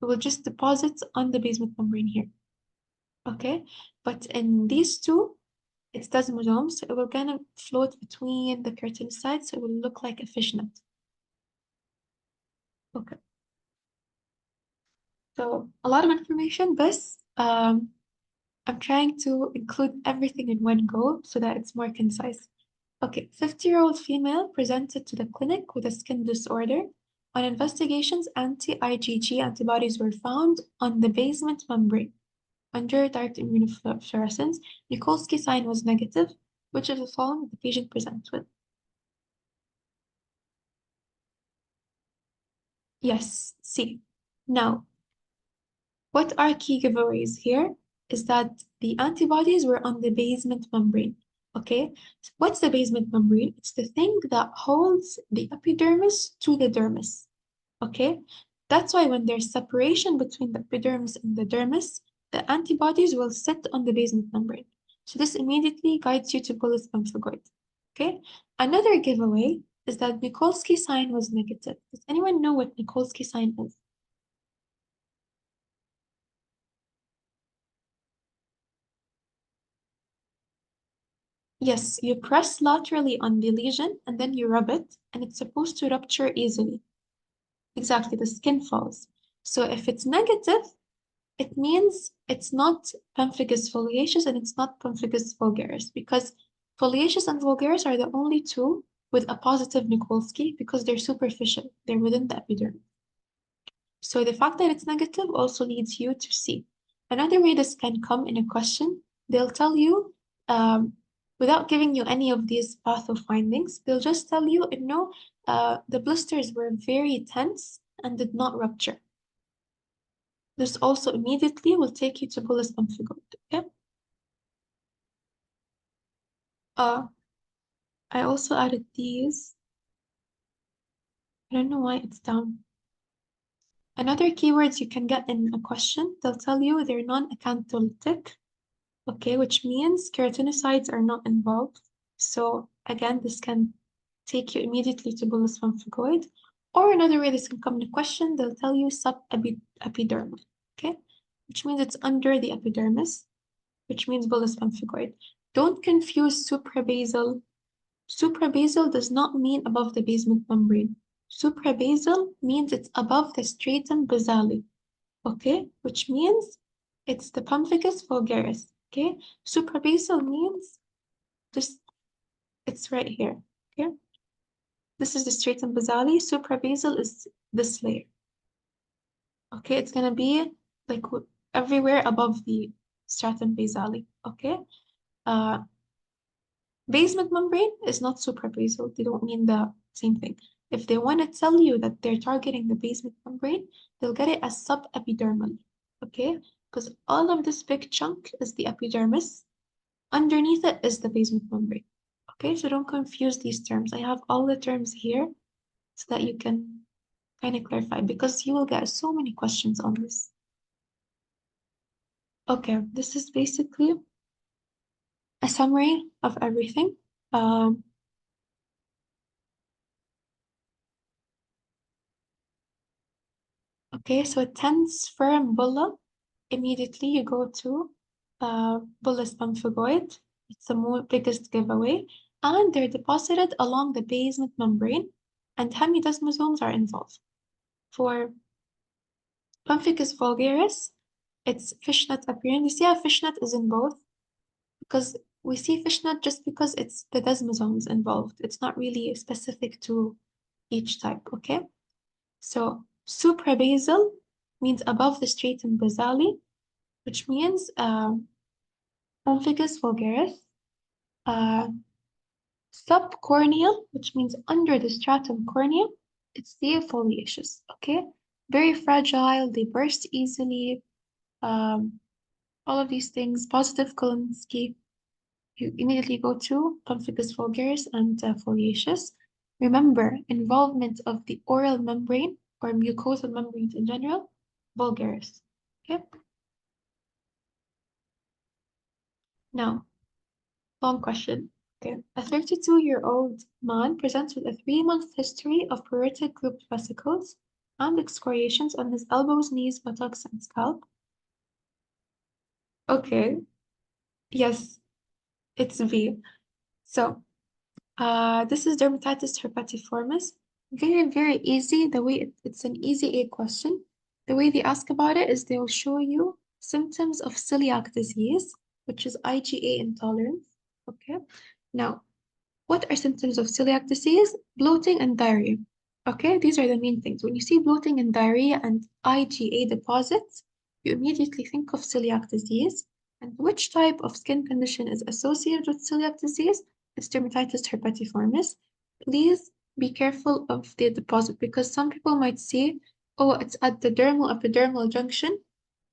[SPEAKER 1] It will just deposit on the basement membrane here, okay? But in these two, it's desmosomes, so it will kind of float between the keratinocytes, so it will look like a fishnet. Okay. So a lot of information, but I'm trying to include everything in one go so that it's more concise. Okay, 50-year-old female presented to the clinic with a skin disorder. On investigations, anti-IgG antibodies were found on the basement membrane. Under direct immunofluorescence, Nikolsky sign was negative. Which of the following did the patient present with? Yes, C. Now, what are key giveaways here is that the antibodies were on the basement membrane. Okay, so what's the basement membrane? It's the thing that holds the epidermis to the dermis. Okay, that's why when there's separation between the epidermis and the dermis, the antibodies will sit on the basement membrane. So this immediately guides you to bullous pemphigoid. Okay, another giveaway is that Nikolsky sign was negative. Does anyone know what Nikolsky sign is? Yes, you press laterally on the lesion and then you rub it, and it's supposed to rupture easily. Exactly, the skin falls. So if it's negative, it means it's not pemphigus foliaceus and it's not pemphigus vulgaris because foliaceus and vulgaris are the only two with a positive Nikolsky because they're superficial, they're within the epidermis. So the fact that it's negative also leads you to see. Another way this can come in a question, they'll tell you without giving you any of these patho findings. They'll just tell you, no, the blisters were very tense and did not rupture. This also immediately will take you to bullous pemphigoid, okay? I also added these. I don't know why it's down. Another keywords you can get in a question, they'll tell you they're non-acantholytic, okay, which means keratinocytes are not involved. So again, this can take you immediately to bullous pemphigoid. Or another way this can come into question, they'll tell you subepidermal, okay, which means it's under the epidermis, which means bullous pemphigoid. Don't confuse suprabasal. Suprabasal does not mean above the basement membrane. Suprabasal means it's above the stratum basale, okay? Which means it's the pemphigus vulgaris, okay? Suprabasal means just, it's right here, okay? This is the stratum basale. Suprabasal is this layer, okay? It's gonna be like everywhere above the stratum basale, okay? Basement membrane is not suprabasal. They don't mean the same thing. If they want to tell you that they're targeting the basement membrane, they'll get it as subepidermal, okay? Because all of this big chunk is the epidermis. Underneath it is the basement membrane, okay? So don't confuse these terms. I have all the terms here so that you can kind of clarify, because you will get so many questions on this. Okay, this is basically a summary of everything. Okay, so a tense firm bulla, immediately you go to bullous pemphigoid. It's the biggest giveaway. And they're deposited along the basement membrane, and hemidesmosomes are involved. For pemphigus vulgaris, it's fishnet appearance. You see how fishnet is in both? Because we see fishnet just because it's the desmosomes involved. It's not really specific to each type, okay? So suprabasal means above the stratum basale, which means pemphigus vulgaris. Subcorneal, which means under the stratum corneum, it's the foliaceous, okay? Very fragile, they burst easily, all of these things. Positive Kolinsky, you immediately go to pemphigus vulgaris and foliaceous. Remember, involvement of the oral membrane or mucosal membranes in general, vulgaris, okay? Now, long question. Okay. A 32-year-old man presents with a 3-month history of pruritic grouped vesicles and excoriations on his elbows, knees, buttocks, and scalp. Okay. Yes, it's V. So, this is dermatitis herpetiformis. Very, very easy. The way it's an easy A question. The way they ask about it is they will show you symptoms of celiac disease, which is IgA intolerance. Okay. Now, what are symptoms of celiac disease? Bloating and diarrhea. Okay, these are the main things. When you see bloating and diarrhea and IgA deposits, you immediately think of celiac disease. And which type of skin condition is associated with celiac disease? It's dermatitis herpetiformis. Please be careful of the deposit because some people might see, oh, it's at the dermal epidermal junction,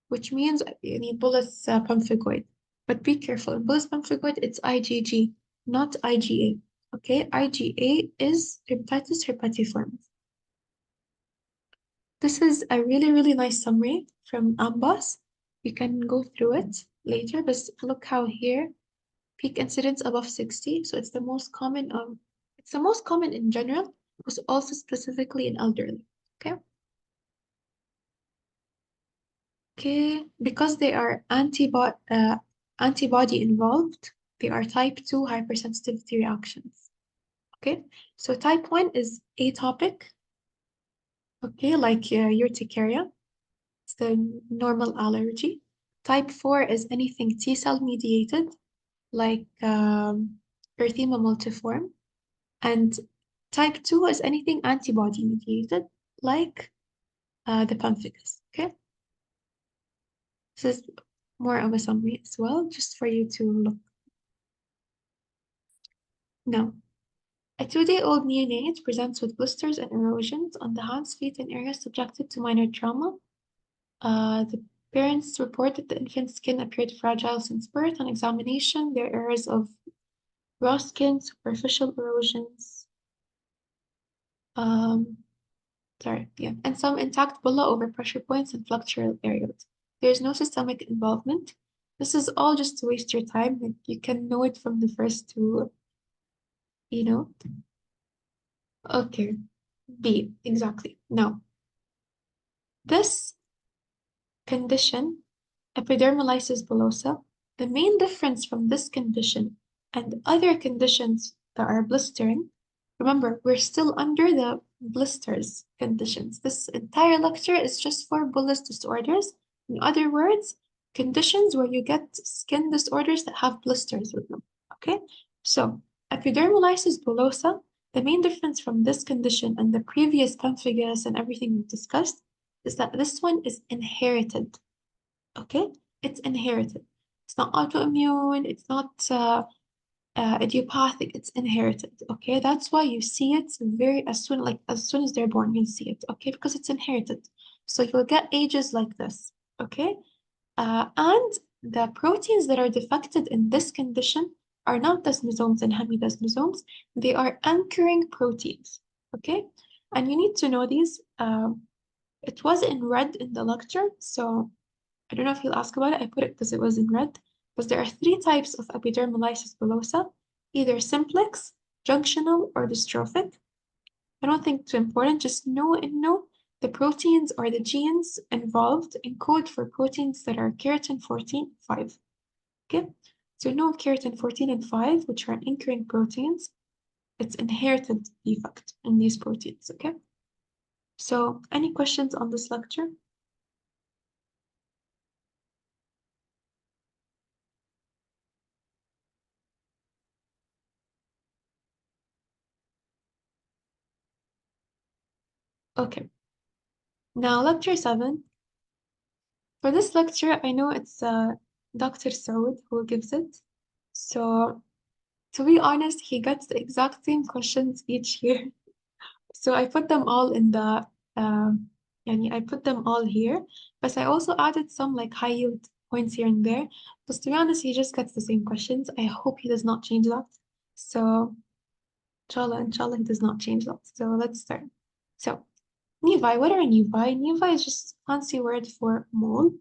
[SPEAKER 1] which means you need bullous pemphigoid. But be careful. In bullous pemphigoid, it's IgG, not IgA. Okay, IgA is dermatitis herpetiformis. This is a really, really nice summary from Ambas. You can go through it later, but look how here, peak incidence above 60. So it's the most common it's the most common in general, but also specifically in elderly. Okay. Okay, because they are antibody involved, they are type 2 hypersensitivity reactions. Okay, so type 1 is atopic, okay, like urticaria. It's the normal allergy. Type 4 is anything T-cell mediated, like erythema multiforme. And type 2 is anything antibody mediated, like the pemphigus, okay? This is more of a summary as well, just for you to look. Now, a 2-day-old neonate presents with blisters and erosions on the hands, feet, and areas subjected to minor trauma. The parents report that the infant's skin appeared fragile since birth. On examination, there are areas of raw skin, superficial erosions, and some intact bulla over pressure points and flexural areas. There's no systemic involvement. This is all just to waste your time. Like, you can know it from the first two, you know? Okay, B, exactly. Now, this condition, epidermolysis bullosa, the main difference from this condition and other conditions that are blistering, remember, we're still under the blisters conditions. This entire lecture is just for bullous disorders. In other words, conditions where you get skin disorders that have blisters with them. Okay? So, epidermolysis bullosa, the main difference from this condition and the previous pemphigus and everything we've discussed is that this one is inherited. Okay? It's inherited. It's not autoimmune, it's not idiopathic, it's inherited. Okay? That's why you see it as soon as they're born, you'll see it. Okay? Because it's inherited. So you'll get ages like this. Okay? And the proteins that are defected in this condition are not desmosomes and hemidesmosomes. They are anchoring proteins. Okay? And you need to know these. It was in red in the lecture, so I don't know if you'll ask about it. I put it because it was in red. Because there are 3 types of epidermolysis bullosa, either simplex, junctional, or dystrophic. I don't think it's too important. Just know the proteins or the genes involved encode for proteins that are keratin 14, 5. Okay? So know keratin 14 and 5, which are anchoring proteins. It's inherited defect in these proteins. Okay? So any questions on this lecture? Okay. Now, lecture 7. For this lecture, I know it's Dr. Saud who gives it. So, to be honest, he gets the exact same questions each year. So I put them all in the, I put them all here. But I also added some like high yield points here and there. Because to be honest, he just gets the same questions. I hope he does not change that. So, inshallah, he does not change that. So let's start. So, nevi, what are nevi? Nevi is just a fancy word for mole.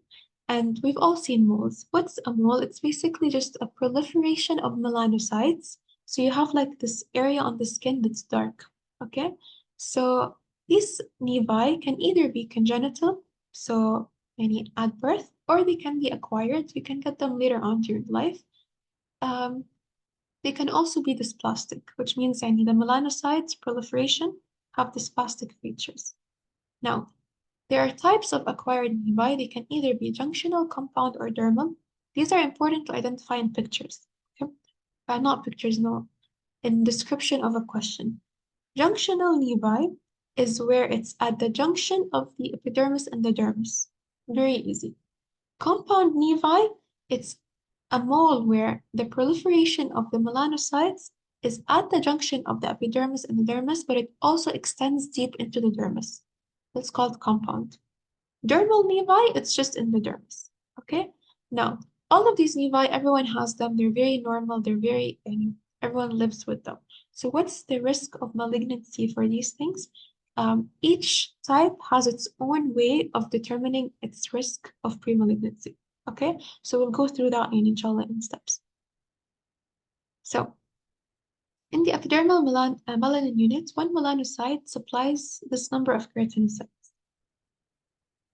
[SPEAKER 1] And we've all seen moles. What's a mole? It's basically just a proliferation of melanocytes. So you have like this area on the skin that's dark. Okay? So these nevi can either be congenital, so any at birth, or they can be acquired. You can get them later on during life. Um, they can also be dysplastic, which means the melanocytes proliferation have dysplastic features. Now, there are types of acquired nevi. They can either be junctional, compound, or dermal. These are important to identify in pictures. Okay? Not pictures, no, in description of a question. Junctional nevi is where it's at the junction of the epidermis and the dermis. Very easy. Compound nevi, it's a mole where the proliferation of the melanocytes is at the junction of the epidermis and the dermis, but it also extends deep into the dermis. That's called compound. Dermal nevi, it's just in the dermis. Okay? Now, all of these nevi, everyone has them. They're very normal. Everyone lives with them. So what's the risk of malignancy for these things? Each type has its own way of determining its risk of pre-malignancy. Okay? So we'll go through that inshallah in steps. So, in the epidermal melanin unit, one melanocyte supplies this number of keratinocytes.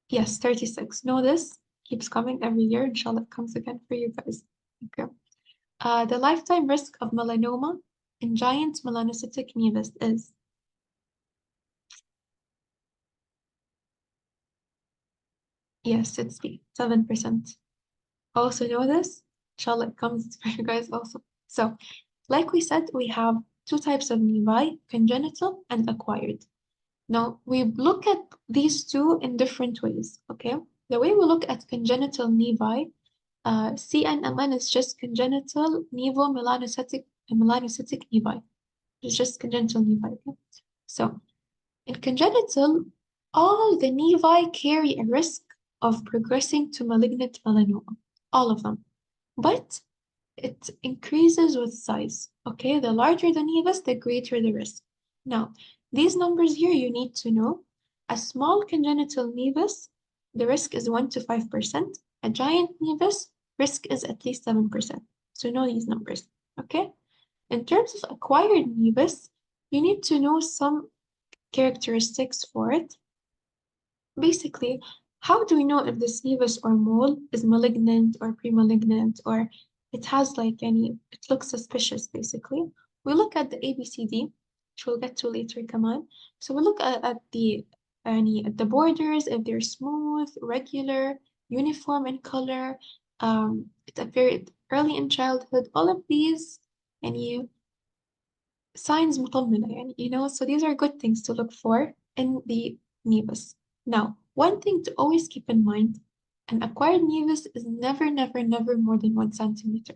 [SPEAKER 1] Yes, 36. Know this keeps coming every year. Inshallah, it comes again for you guys. Okay. The lifetime risk of melanoma in giant melanocytic nevus is yes, it's 7%. Also know this. Inshallah, it comes for you guys also. So, like we said, we have 2 types of nevi, congenital and acquired. Now, we look at these 2 in different ways, okay? The way we look at congenital nevi, CNMN is just congenital nevomelanocytic melanocytic nevi. It's just congenital nevi. Okay? So in congenital, all the nevi carry a risk of progressing to malignant melanoma, all of them. But it increases with size. Okay, the larger the nevus, the greater the risk. Now, these numbers here you need to know. A small congenital nevus, the risk is 1 to 5%. A giant nevus, risk is at least 7%. So know these numbers. Okay? In terms of acquired nevus, you need to know some characteristics for it. Basically, how do we know if this nevus or mole is malignant or pre-malignant or it has like it looks suspicious basically? We look at the ABCD, which we'll get to later, come on. So we look at the borders, if they're smooth, regular, uniform in color, it appeared early in childhood, all of these يعني signs مطمنة so these are good things to look for in the nevus. Now, one thing to always keep in mind, an acquired nevus is never, never, never more than 1 centimeter.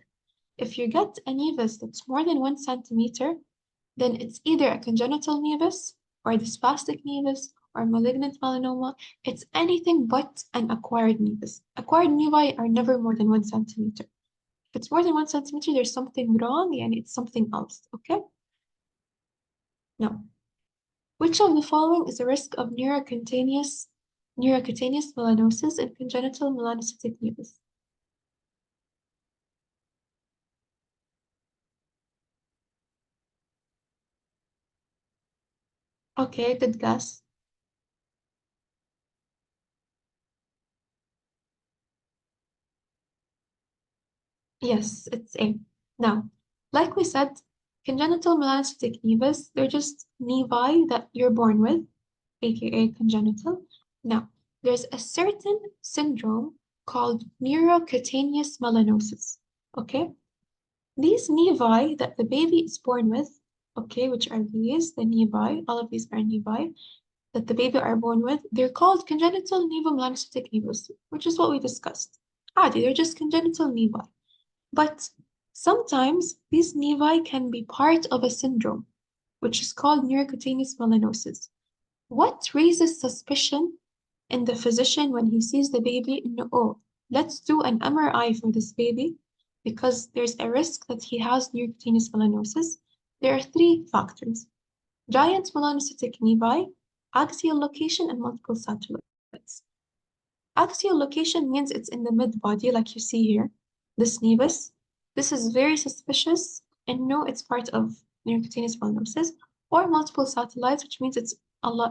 [SPEAKER 1] If you get a nevus that's more than 1 centimeter, then it's either a congenital nevus or dysplastic nevus or malignant melanoma. It's anything but an acquired nevus. Acquired nevi are never more than 1 centimeter. If it's more than 1 centimeter, there's something wrong and it's something else, okay? Now, which of the following is a risk of neurocutaneous melanosis and congenital melanocytic nevus? Okay, good guess. Yes, it's A. Now, like we said, congenital melanocytic nevus, they're just nevi that you're born with, aka congenital. Now, there's a certain syndrome called neurocutaneous melanosis. Okay? These nevi that the baby is born with, okay, which are these, the nevi, all of these are nevi, that the baby are born with, they're called congenital nevomelanocytic nevus, which is what we discussed. They're just congenital nevi. But sometimes these nevi can be part of a syndrome, which is called neurocutaneous melanosis. What raises suspicion in the physician when he sees the baby? No, oh, let's do an MRI for this baby because there's a risk that he has neurocutaneous melanosis. There are 3 factors: giant melanocytic nevi, axial location, and multiple satellites. Axial location means it's in the mid-body, like you see here, this nevus. This is very suspicious, and no, it's part of neurocutaneous melanosis, or multiple satellites, which means it's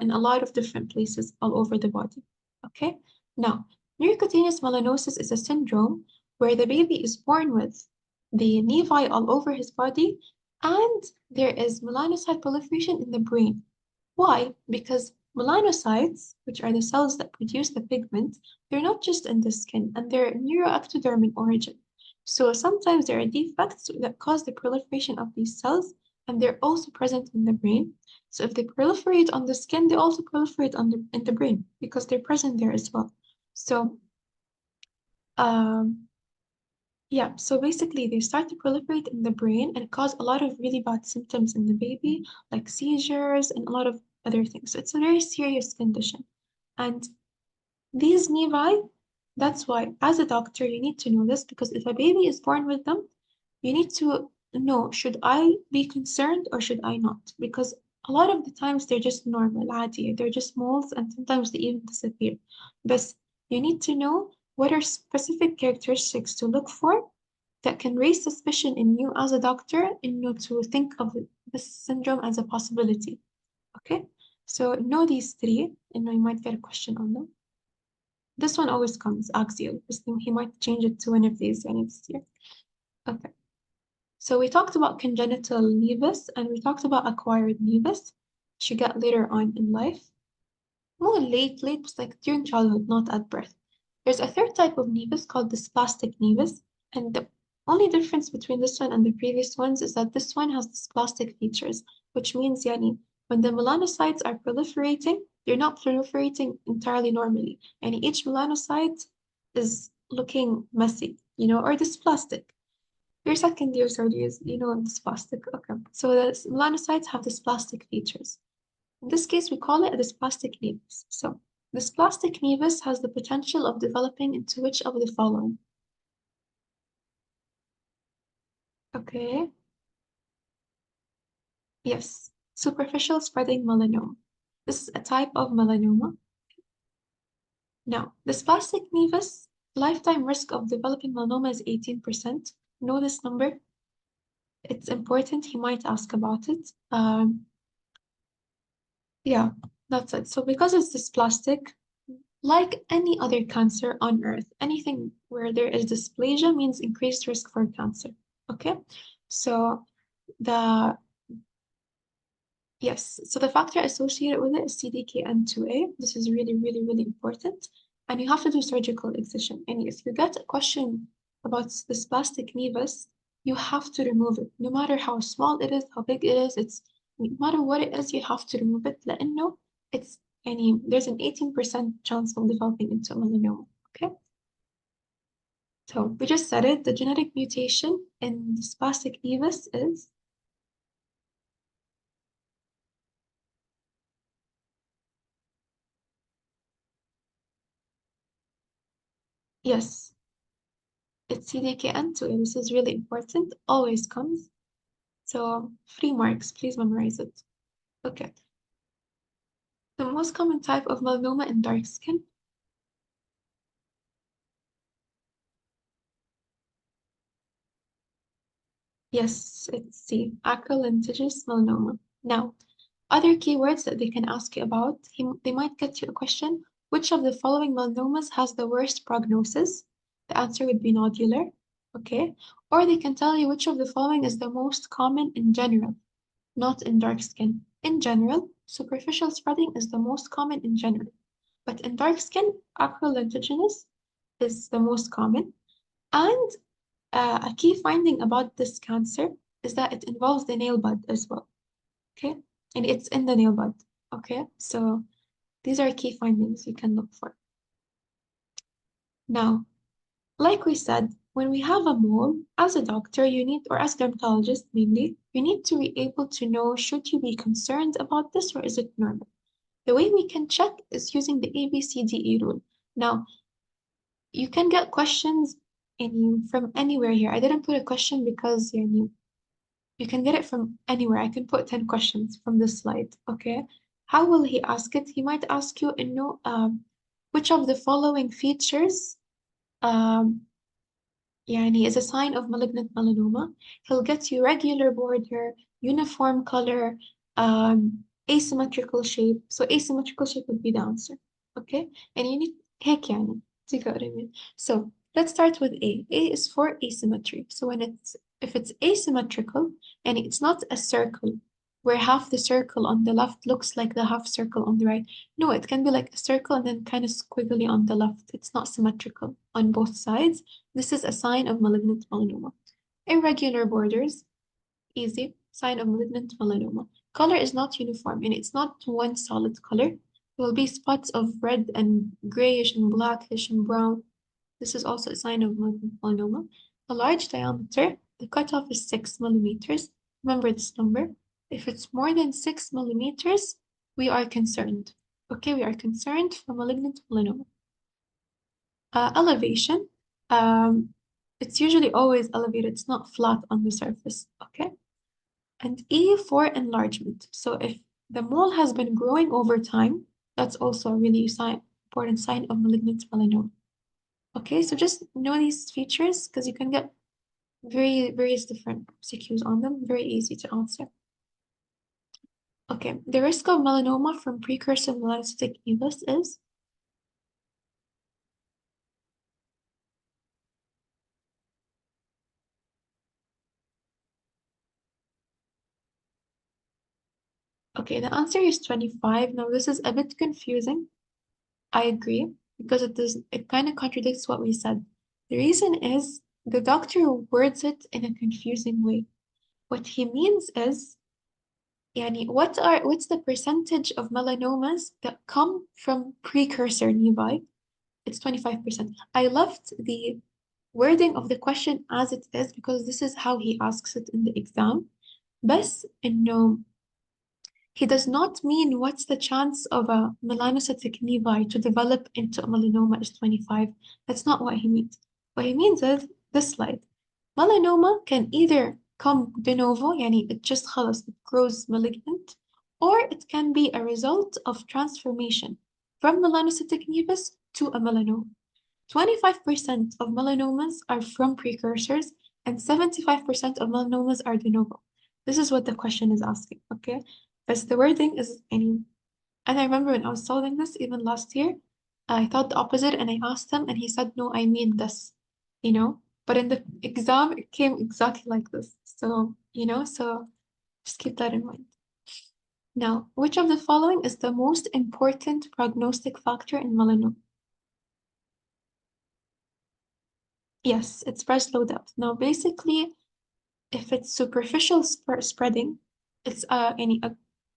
[SPEAKER 1] in a lot of different places all over the body. Okay? Now, neurocutaneous melanosis is a syndrome where the baby is born with the nevi all over his body, and there is melanocyte proliferation in the brain. Why? Because melanocytes, which are the cells that produce the pigment, they're not just in the skin, and they're neuroectoderm in origin. So sometimes there are defects that cause the proliferation of these cells, and they're also present in the brain. So if they proliferate on the skin, they also proliferate in the brain because they're present there as well. So um, yeah, so basically they start to proliferate in the brain and cause a lot of really bad symptoms in the baby, like seizures and a lot of other things. So it's a very serious condition. And these nevi, that's why as a doctor you need to know this, because if a baby is born with them, you need to know, should I be concerned or should I not? Because a lot of the times they're just normal, عادي, they're just moles and sometimes they even disappear. But you need to know what are specific characteristics to look for that can raise suspicion in you as a doctor to think of this syndrome as a possibility. Okay? So know these 3, and you might get a question on them. This one always comes, axial. He might change it to one of these this year. Okay. So we talked about congenital nevus and we talked about acquired nevus, which you get later on in life. More late, but like during childhood, not at birth. There's a third type of nevus called dysplastic nevus, and the only difference between this one and the previous ones is that this one has dysplastic features, which means when the melanocytes are proliferating, they're not proliferating entirely normally. And each melanocyte is looking messy, or dysplastic. Your second year surgeries, you know, this plastic. Okay. So the melanocytes have dysplastic features. In this case, we call it a dysplastic nevus. So dysplastic nevus has the potential of developing into which of the following? Okay. Yes. Superficial spreading melanoma. This is a type of melanoma. Now, dysplastic nevus, lifetime risk of developing melanoma is 18%. Know this number? It's important. He might ask about it. Yeah, that's it. So because it's dysplastic, like any other cancer on Earth, anything where there is dysplasia means increased risk for cancer. Okay? So the yes, so the factor associated with it is CDKN2A. This is really, really, really important. And you have to do surgical excision. And if you get a question about this plastic nevus, you have to remove it. No matter how small it is, how big it is, no matter what it is, you have to remove it. لأنه it's there's an 18% chance of developing into melanoma. Okay? So we just said it, the genetic mutation in the spastic nevus is yes. It's CDKN2A. This is really important. Always comes. So 3 marks. Please memorize it. Okay. The most common type of melanoma in dark skin. Yes, it's C. Acral lentiginous melanoma. Now, other keywords that they can ask you about. They might get you a question. Which of the following melanomas has the worst prognosis? The answer would be nodular. Okay. Or they can tell you which of the following is the most common in general. Not in dark skin. In general, superficial spreading is the most common in general. But in dark skin, acral lentiginous is the most common. And a key finding about this cancer is that it involves the nail bud as well. Okay? And it's in the nail bud. Okay? So these are key findings you can look for. Now, like we said, when we have a mole, as a doctor, you need, or as dermatologist mainly, you need to be able to know should you be concerned about this or is it normal? The way we can check is using the ABCDE rule. Now, you can get questions from anywhere here. I didn't put a question because you can get it from anywhere. I can put 10 questions from this slide, okay? How will he ask it? He might ask you, which of the following features um, is a sign of malignant melanoma. He'll get you regular border, uniform color, asymmetrical shape. So asymmetrical shape would be the answer. Okay? And you need هيك يعني. Do you get what I mean? So let's start with A. A is for asymmetry. So if it's asymmetrical and it's not a circle where half the circle on the left looks like the half circle on the right. No, it can be like a circle and then kind of squiggly on the left. It's not symmetrical on both sides. This is a sign of malignant melanoma. Irregular borders, easy, sign of malignant melanoma. Color is not uniform and it's not one solid color. There will be spots of red and grayish and blackish and brown. This is also a sign of malignant melanoma. A large diameter, the cutoff is 6 millimeters. Remember this number. If it's more than 6 millimeters, we are concerned. Okay, we are concerned for malignant melanoma. Elevation, it's usually always elevated. It's not flat on the surface. Okay. And E for enlargement. So if the mole has been growing over time, that's also a really important sign of malignant melanoma. Okay, so just know these features because you can get various different CQs on them. Very easy to answer. Okay, the risk of melanoma from precursor melanocytic nevus is okay, the answer is 25. Now this is a bit confusing. I agree because it kind of contradicts what we said. The reason is the doctor words it in a confusing way. What he means is what's the percentage of melanomas that come from precursor nevi? It's 25%. I left the wording of the question as it is because this is how he asks it in the exam. بس إنه he does not mean what's the chance of a melanocytic nevi to develop into a melanoma is 25. That's not what he means. What he means is this slide. Melanoma can either come de novo, يعني it just خلص, it grows malignant, or it can be a result of transformation from melanocytic nevus to a melanoma. 25% of melanomas are from precursors, and 75% of melanomas are de novo. This is what the question is asking, okay? But the wording is any, and I remember when I was solving this even last year, I thought the opposite and I asked him and he said, no, I mean this, you know? But in the exam, it came exactly like this. So, so just keep that in mind. Now, which of the following is the most important prognostic factor in melanoma? Yes, it spreads low depth. Now, basically, if it's superficial spreading, it's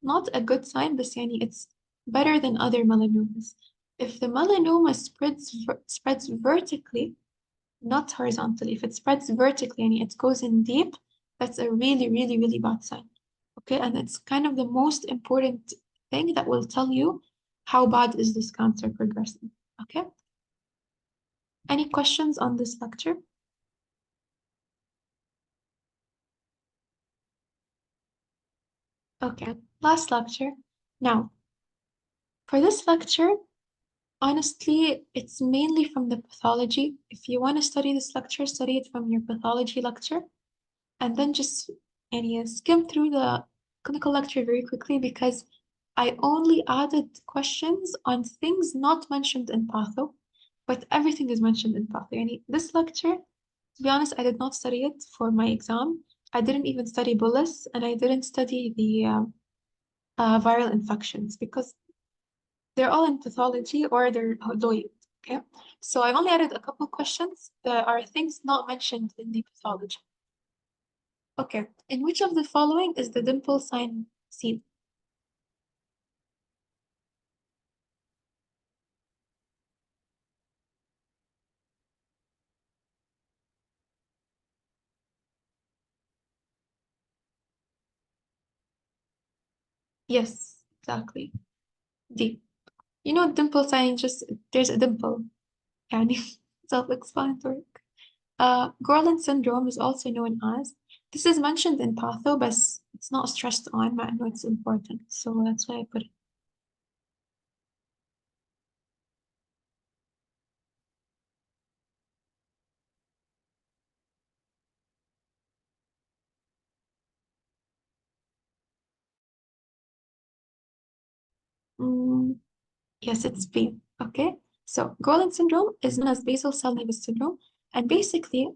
[SPEAKER 1] not a good sign, but it's better than other melanomas. If the melanoma spreads vertically, not horizontally, if it spreads vertically and it goes in deep, that's a really, really, really bad sign. Okay, and it's kind of the most important thing that will tell you how bad is this cancer progressing. Okay. Any questions on this lecture? Okay, last lecture. Now, for this lecture, honestly, it's mainly from the pathology. If you want to study this lecture, study it from your pathology lecture, and then just skim through the clinical lecture very quickly because I only added questions on things not mentioned in patho, but everything is mentioned in patho. This lecture, to be honest, I did not study it for my exam. I didn't even study bullous, and I didn't study the viral infections because they're all in pathology or they're loyal. Okay, so I only added a couple questions that are things not mentioned in the pathology. Okay, in which of the following is the dimple sign seen? Yes, exactly. D. Dimple sign, just there's a dimple. يعني self-explanatory. Gorlin syndrome is also known as, this is mentioned in patho, but it's not stressed on, but I know it's important, so that's why I put it. Mm, yes, it's B. Okay. So Gorlin syndrome is known as basal cell nevus syndrome, and basically,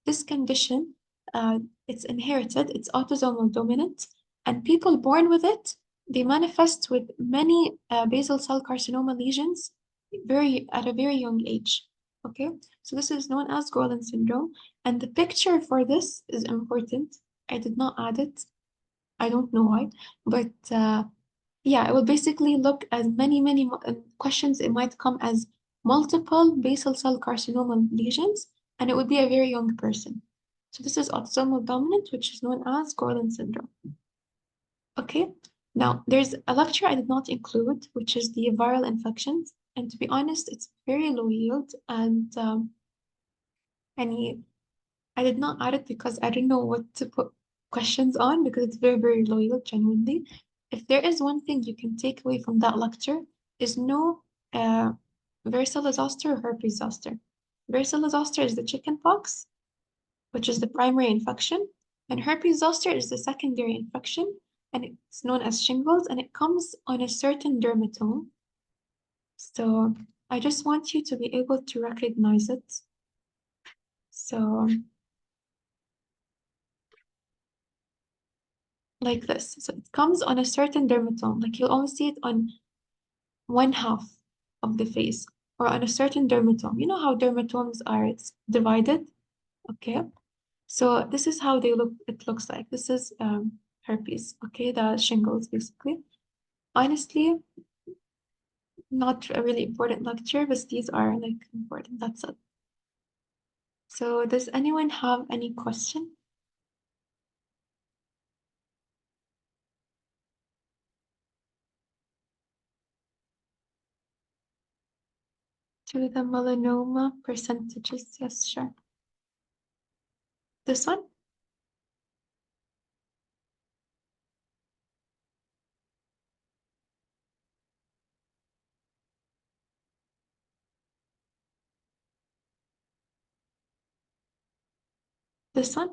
[SPEAKER 1] this condition, uh, it's inherited, it's autosomal dominant, and people born with it, they manifest with many basal cell carcinoma lesions at a very young age. Okay, so this is known as Gorlin syndrome, and the picture for this is important. I did not add it. I don't know why, but yeah, it will basically look as many questions. It might come as multiple basal cell carcinoma lesions, and it would be a very young person. So this is autosomal dominant, which is known as Gorlin syndrome. Okay, now there's a lecture I did not include, which is the viral infections. And to be honest, it's very low yield, and I did not add it because I didn't know what to put questions on because it's very, very loyal, genuinely. If there is one thing you can take away from that lecture is no varicella zoster or herpes zoster. Varicella zoster is the chicken pox, which is the primary infection, and herpes zoster is the secondary infection, and it's known as shingles, and it comes on a certain dermatome. So I just want you to be able to recognize it. So like this. So it comes on a certain dermatome, like you'll only see it on one half of the face or on a certain dermatome. You know how dermatomes are, it's divided, okay? So this is how it looks like. This is herpes, okay? The shingles, basically. Honestly, not a really important lecture, but these are like important. That's it. So does anyone have any question? To the melanoma percentages, yes, sure. This one? This one?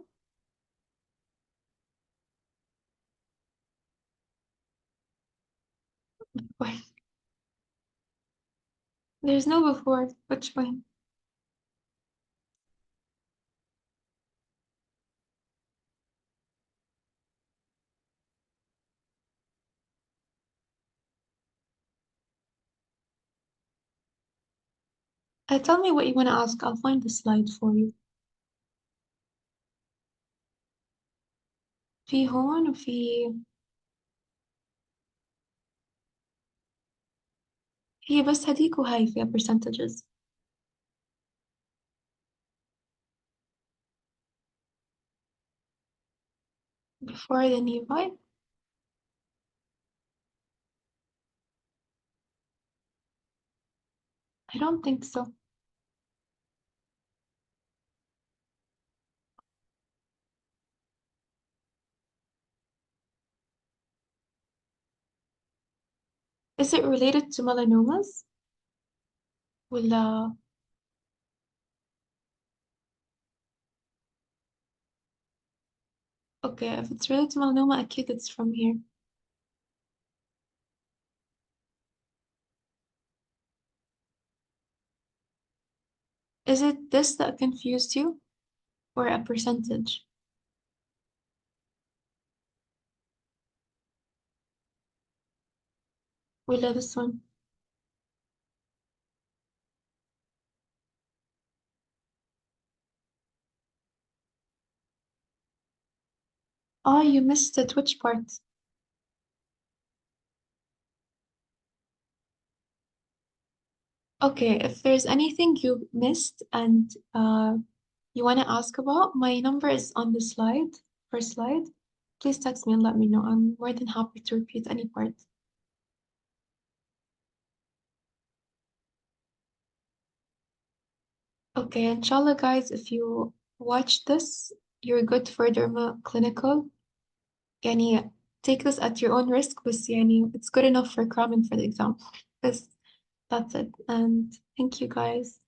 [SPEAKER 1] Wait, there's no before. Which one? Tell me what you want to ask. I'll find the slide for you. في هون وفي هي بس هديك وهاي فيها percentages. Before the nevi? I don't think so. Is it related to melanomas? ولا okay, if it's related to melanoma أكيد it's from here. Is it this that confused you? Or a percentage? ولا this one? Oh, you missed it. Which part? Okay, if there's anything you missed and you want to ask about, my number is on the slide, first slide. Please text me and let me know. I'm more than happy to repeat any part. Okay, inshallah, guys, if you watch this, you're good for derma clinical. يعني take this at your own risk, بس يعني it's good enough for cramming for the exam. Bس that's it. And thank you, guys.